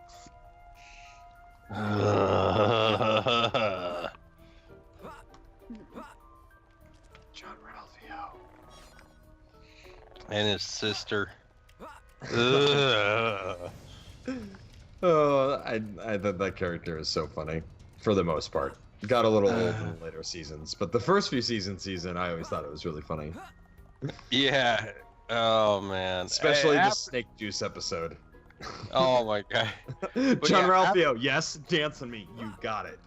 John Ralphio. And his sister. Ugh. Oh, I thought that character is so funny, for the most part. Got a little old in the later seasons, but the first few seasons, I always thought it was really funny. Yeah. Oh man. Especially Hey, the snake juice episode. Oh my God. John yeah, Ralphio, yes, dance on me, you got it.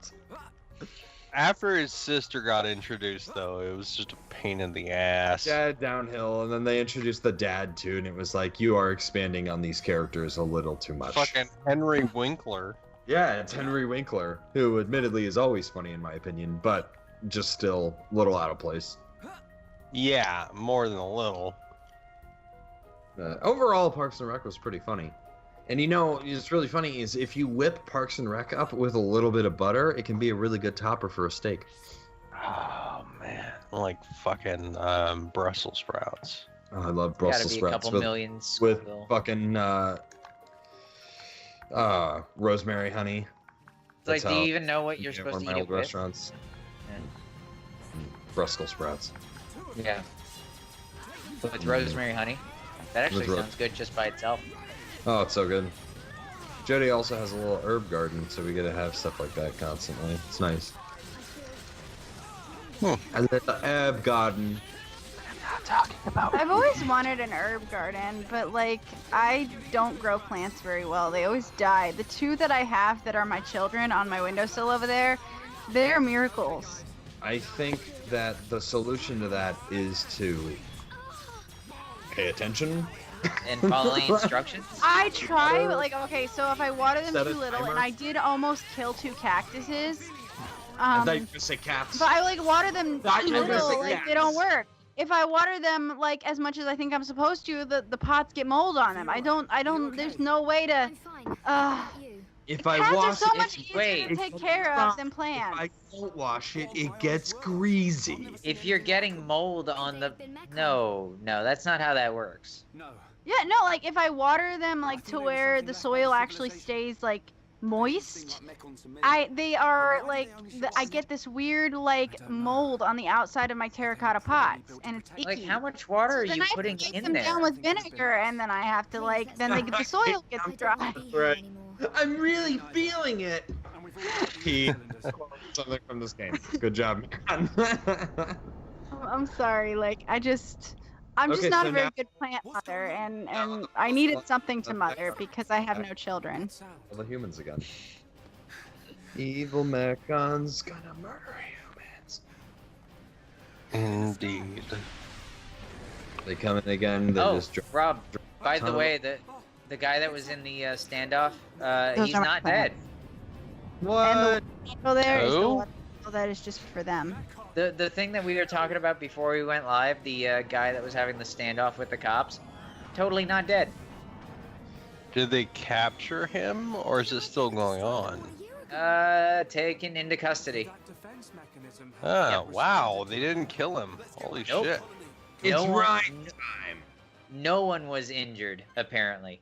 After his sister got introduced, though, it was just a pain in the ass. Dad downhill, and then they introduced the dad too, and it was like, you are expanding on these characters a little too much. Fucking Henry Winkler. Yeah, it's Henry Winkler, who admittedly is always funny in my opinion, but just still a little out of place. Yeah, more than a little. Overall, Parks and Rec was pretty funny. And it's really funny is if you whip Parks and Rec up with a little bit of butter, it can be a really good topper for a steak. Oh man, like fucking Brussels sprouts. Oh, I love Gotta Brussels be a sprouts couple with million with Scoville. fucking rosemary honey. It's like, That's do how you even know what you're you get supposed to one eat of it my old with? restaurants. Brussels sprouts. Yeah. With rosemary honey. That actually With sounds good just by itself. Oh, it's so good. Jody also has a little herb garden, so we get to have stuff like that constantly. It's nice. A little herb garden. talking about. I've always wanted an herb garden, but like I don't grow plants very well. They always die. The 2 that I have that are my children on my windowsill over there, they're miracles. I think that the solution to that is to pay attention. And following instructions. I try, but like, okay, so if I water them Set a too little, timer. and I did almost kill 2 cactuses, I thought you were gonna say cats. but I like water them Thought too you were gonna little, say like cats. they don't work. If I water them like as much as I think I'm supposed to, the pots get mold on them. I don't. There's no way to. I'm fine. What Uh, about you? If Cats I are wash so it, much easier wait. to take care of than plants. if I don't wash it, it gets greasy. If you're getting mold on the no, that's not how that works. No. Yeah, no, like if I water them like to where the soil actually stays like moist, they are like I get this weird like mold on the outside of my terracotta pots, and it's icky. Like, how much water are Then you I have to putting take in them there? down with vinegar, and then I have to like the soil gets I don't dry. wanna be here Right. anymore. I'm really feeling it. And we've all got He cylinders. something from this game. Good job, man. I'm sorry, like I'm just Okay, not so a very now- good plant mother, and I needed something to mother because I have no children. What sound? All the humans again. Evil Mechon's gonna murder humans. Indeed. They come in again. They Oh, just drop. Rob. By the tunnel. way, the guy that was in the standoff, Those he's are my not plants. dead. What? So there is the Oh. one that is just for them. The thing that we were talking about before we went live, the guy that was having the standoff with the cops, totally not dead. Did they capture him, or is it still going on? Taken into custody. That defense mechanism. Oh, wow, they didn't kill him. Holy Nope. shit. It's No one- right time. No one was injured, apparently.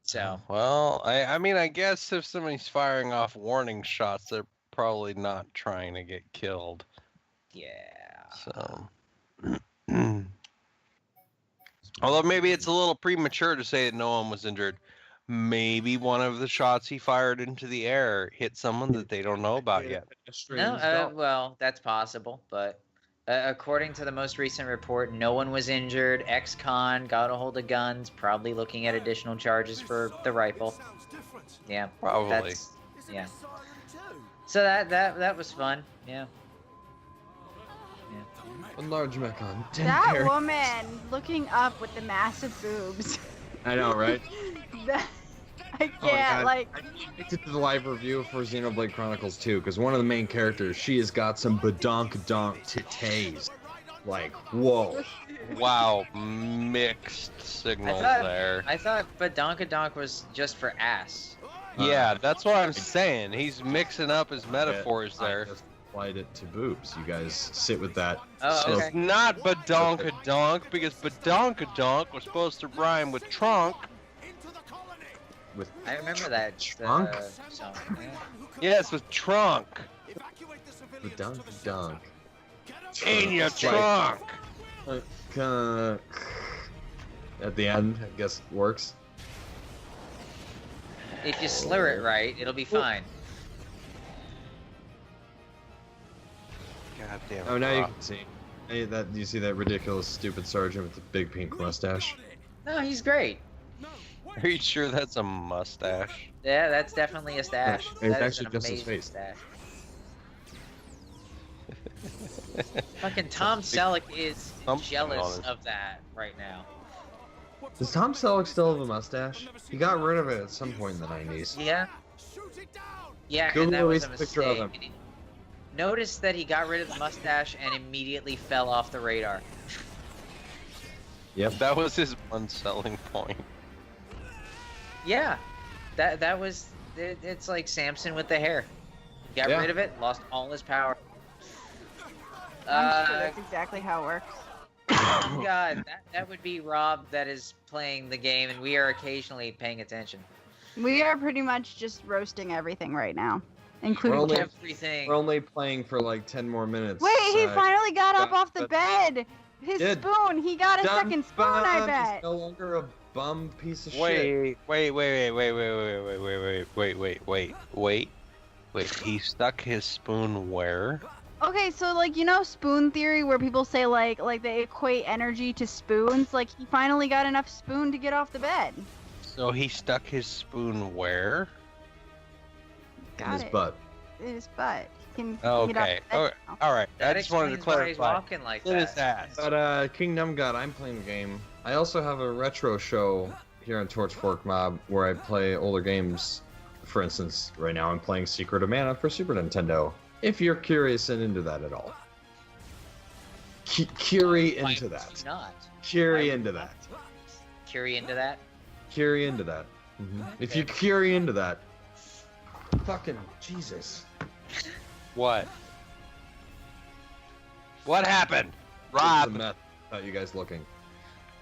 So, Well, I mean, I guess if somebody's firing off warning shots, they're probably not trying to get killed. yeah. So, although maybe it's a little premature to say that no one was injured. Maybe one of the shots he fired into the air hit someone that they don't know about yet. No, well, that's possible, but according to the most recent report, no one was injured. Ex-con got a hold of guns, probably looking at additional charges for the rifle. Yeah, Probably. that's yeah. So that was fun. Yeah. A large Mechon. That woman looking up with the massive boobs. I know, right? That- I Oh my can't God. like. I did the live review for Xenoblade Chronicles 2 because one of the main characters, she has got some badonkadonk titties. Like, whoa. Wow, mixed signals there. I thought Badonkadonk was just for ass. Yeah, that's what I'm saying. He's mixing up his metaphors I there. just applied it to boobs. You guys sit with that. Oh, So- okay. It's not badonkadonk because badonkadonk was supposed to rhyme with trunk. With I remember that Trunk? song. Yeah. Yes, with trunk. badonkadonk. In your It's like, trunk. at the end, I guess works. If you slur it right, it'll be fine. God damn it. Oh, now you Rob. can see. Hey, that you see that ridiculous, stupid sergeant with the big pink mustache? No, he's great. Are you sure that's a mustache? Yeah, that's definitely a stash. It's That is actually an just his amazing face. stash. Fucking Tom Selleck is Something jealous on it. of that right now. Does Tom Selleck still have a mustache? He got rid of it at some point in the 90s. Yeah. Yeah, Google and that was released a a picture of mistake. Notice that he got rid of the mustache and immediately fell off the radar. Yep. That was his one selling point. Yeah, that was. It's like Samson with the hair. Got Yeah. rid of it, lost all his power. I'm sure that's exactly how it works. God, that would be Rob that is playing the game, and we are occasionally paying attention. We are pretty much just roasting everything right now, including. We're only- Kev. Everything. We're only playing for like 10 more minutes. Wait, he so- finally got up off the but- bed. His Yeah, spoon. He got a Done second spoon. I bum. bet. He's no longer a bum piece of shit. Wait. He stuck his spoon where? Okay, so like you know spoon theory where people say like they equate energy to spoons. Like he finally got enough spoon to get off the bed. So he stuck his spoon where? In his butt. In his butt. He can Okay. get off the bed now. All right. That I just wanted to explains why he's clarify. walking like It is that. that. But Kingdom God, I'm playing the game. I also have a retro show here on Torchfork Mob where I play older games. For instance, right now I'm playing Secret of Mana for Super Nintendo. If you're curious and into that at all. Curie Why into would that. you not? Curie into that. Curie into that? Curie into that. If you curie into that. Fucking Jesus. What? What happened? It's a Rob. mess without you guys looking.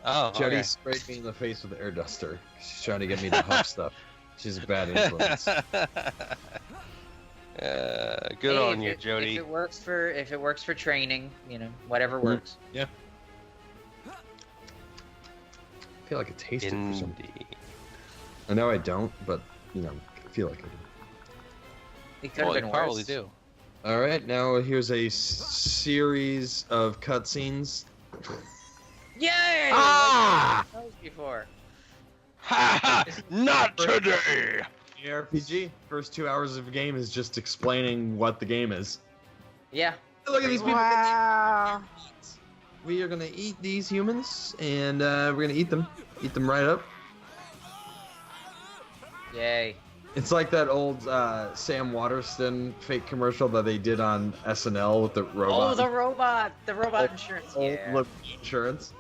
Oh, Jody okay. sprayed me in the face with an air duster. She's trying to get me to huff stuff. She's a bad influence. Good Hey, on if you, it- Jody. If it works for training, you know, whatever works. Yeah. I feel like it tasted for some. Indeed. I know I don't, but you know, I feel like I do. It could have Well, been you worse. probably do. All right, now here's a series of cutscenes. Yay! Ah! That was before. Ha ha! Not today! The RPG. First 2 hours of the game is just explaining what the game is. Yeah. Look at these people. Wow. We are gonna eat these humans, and we're gonna eat them. Eat them right up. Yay. It's like that old Sam Waterston fake commercial that they did on SNL with the robot. Oh, the robot! The robot insurance. Yeah. Look, insurance.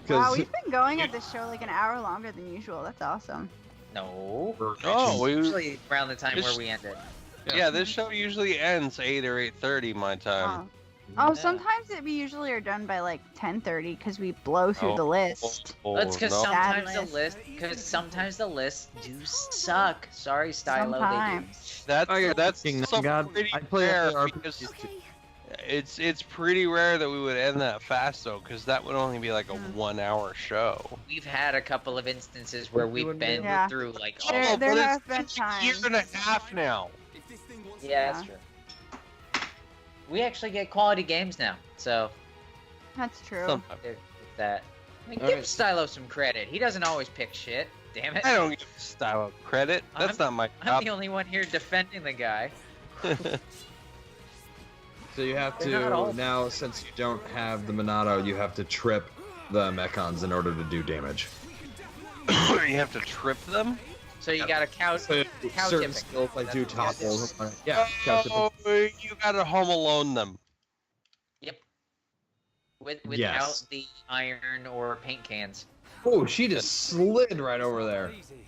Wow, 'Cause we've been going at this show like an hour longer than usual. That's awesome. No. Oh, we Usually around the time This- where we ended. yeah. This show usually ends 8 or 8:30 my time. Oh, Yeah. sometimes we usually are done by like 10:30 because we blow through Oh. the list. That's because no. sometimes the lists do suck. Sorry, Stylo, Sometimes. That's Kingdom so God. pretty I play rare other because Okay. it's pretty rare that we would end that fast though, because that would only be like a Mm. 1 hour show. We've had a couple of instances where we've been Yeah. through like There- all. there but have it's been been a year times. and a half now. If this thing wants Yeah, that's true. We actually get quality games now, so That's true. Sometimes. there's that. I mean, All give right. Stylo some credit. He doesn't always pick shit. Damn it. I don't give Style credit. That's not my I'm job. the only one here defending the guy. So you have They're not all- to now, since you don't have the Monado, you have to trip the mechons in order to do damage. You have to trip them? So you got a couch. So Cow certain tipping. skills like do That's what topple. Yeah, cow tipping. Oh, you gotta Home Alone them. Without Yes. the iron or paint cans. Oh, she just slid right over there. easy.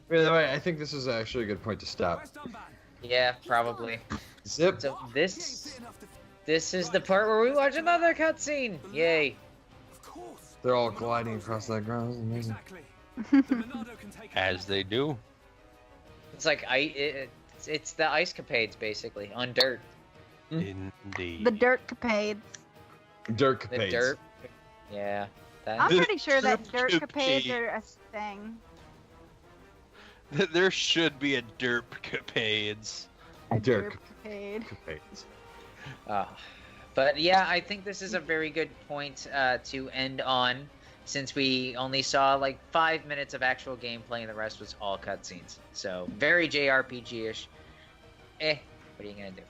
By the way, I think this is actually a good point to stop. Quest unbanned. Yeah, probably. Zip. So this Bit enough to- this is the part where we watch another cutscene. Yay! Of course. They're all gliding across that ground. It's amazing. Exactly. The Monado can take As they do. It's like it's the ice capades basically on dirt. Indeed. The dirt capades. Dirt The capades. dirt. Yeah. I'm The pretty sure that dirt dirt capades capade. are a thing. There should be a derp capades. A Dirt dirt capade. capades. But yeah, I think this is a very good point to end on, since we only saw like 5 minutes of actual gameplay and the rest was all cutscenes. So very JRPG-ish. What are you gonna do?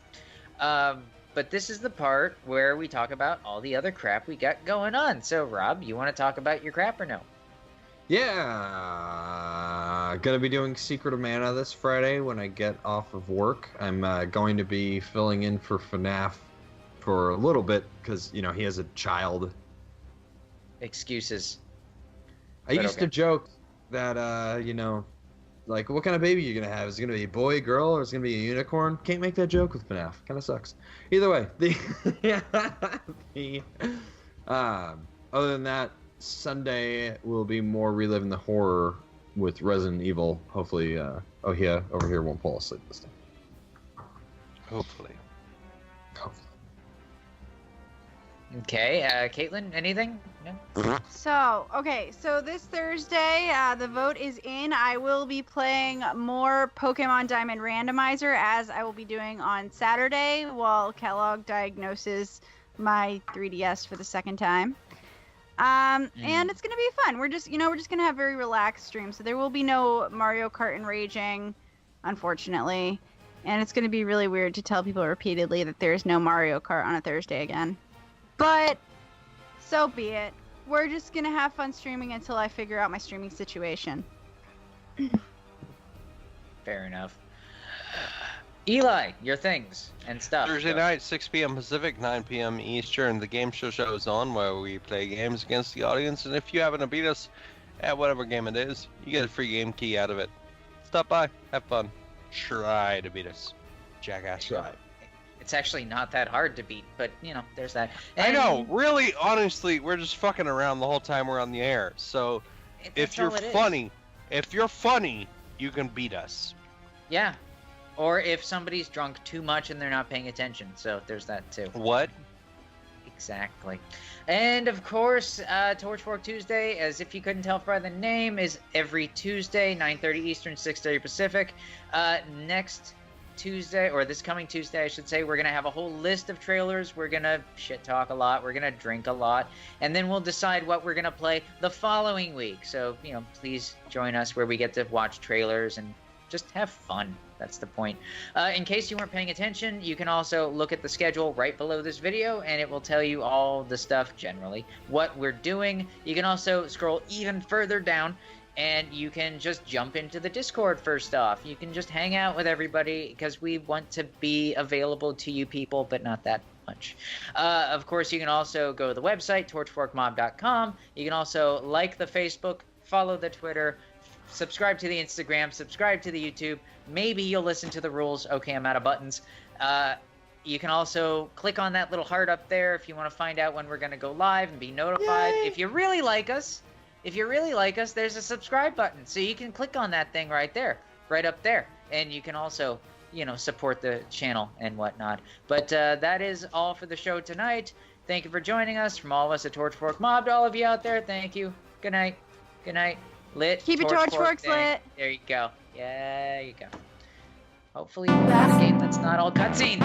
But this is the part where we talk about all the other crap we got going on. So Rob, you want to talk about your crap or no? Yeah, gonna be doing Secret of Mana this Friday when I get off of work. I'm going to be filling in for FNAF for a little bit because you know he has a child. Excuses. I But used okay. to joke that you know, like what kind of baby you gonna have? Is it gonna be a boy, girl, or is it gonna be a unicorn? Can't make that joke with FNAF. Kind of sucks. Either way, other than that, Sunday will be more reliving the horror with Resident Evil. Hopefully, Ohia over here won't fall asleep this time. Hopefully. Hopefully. Okay, Caitlin, anything? No? So this Thursday, the vote is in. I will be playing more Pokemon Diamond Randomizer, as I will be doing on Saturday, while Kellogg diagnoses my 3DS for the second time. And it's gonna be fun. We're just gonna have very relaxed streams, so there will be no Mario Kart and raging, unfortunately. And it's gonna be really weird to tell people repeatedly that there's no Mario Kart on a Thursday again. But so be it. We're just gonna have fun streaming until I figure out my streaming situation. Fair enough. Eli, your things and stuff. Thursday night, 6 p.m. Pacific, 9 p.m. Eastern. The game show is on, where we play games against the audience. And if you happen to beat us at whatever game it is, you get a free game key out of it. Stop by, have fun, try to beat us, jackass. Try. It's actually not that hard to beat, but there's that. I know, really, honestly, we're just fucking around the whole time we're on the air. So if you're funny, you can beat us. Yeah. Or if somebody's drunk too much and they're not paying attention. So there's that too. What? Exactly. And of course, Torchfork Tuesday, as if you couldn't tell by the name, is every Tuesday, 9:30 Eastern, 6:30 Pacific. Next Tuesday, or this coming Tuesday, I should say, we're going to have a whole list of trailers. We're going to shit talk a lot. We're going to drink a lot. And then we'll decide what we're going to play the following week. So, please join us where we get to watch trailers and just have fun. That's the point. In case you weren't paying attention, you can also look at the schedule right below this video, and it will tell you all the stuff generally, what we're doing. You can also scroll even further down, and you can just jump into the Discord first off. You can just hang out with everybody, because we want to be available to you people, but not that much. Of course, you can also go to the website, torchforkmob.com. You can also like the Facebook, follow the Twitter, subscribe to the Instagram, subscribe to the YouTube. Maybe you'll listen to the rules. Okay, I'm out of buttons. You can also click on that little heart up there if you want to find out when we're going to go live and be notified. Yay! If you really like us, there's a subscribe button. So you can click on that thing right there, right up there. And you can also, support the channel and whatnot. But that is all for the show tonight. Thank you for joining us. From all of us at Torchfork Mob, to all of you out there, thank you. Good night. Good night. Lit. Keep your Torchforks lit. There you go. Yeah, you go. Hopefully you have a game that's not all cutscenes.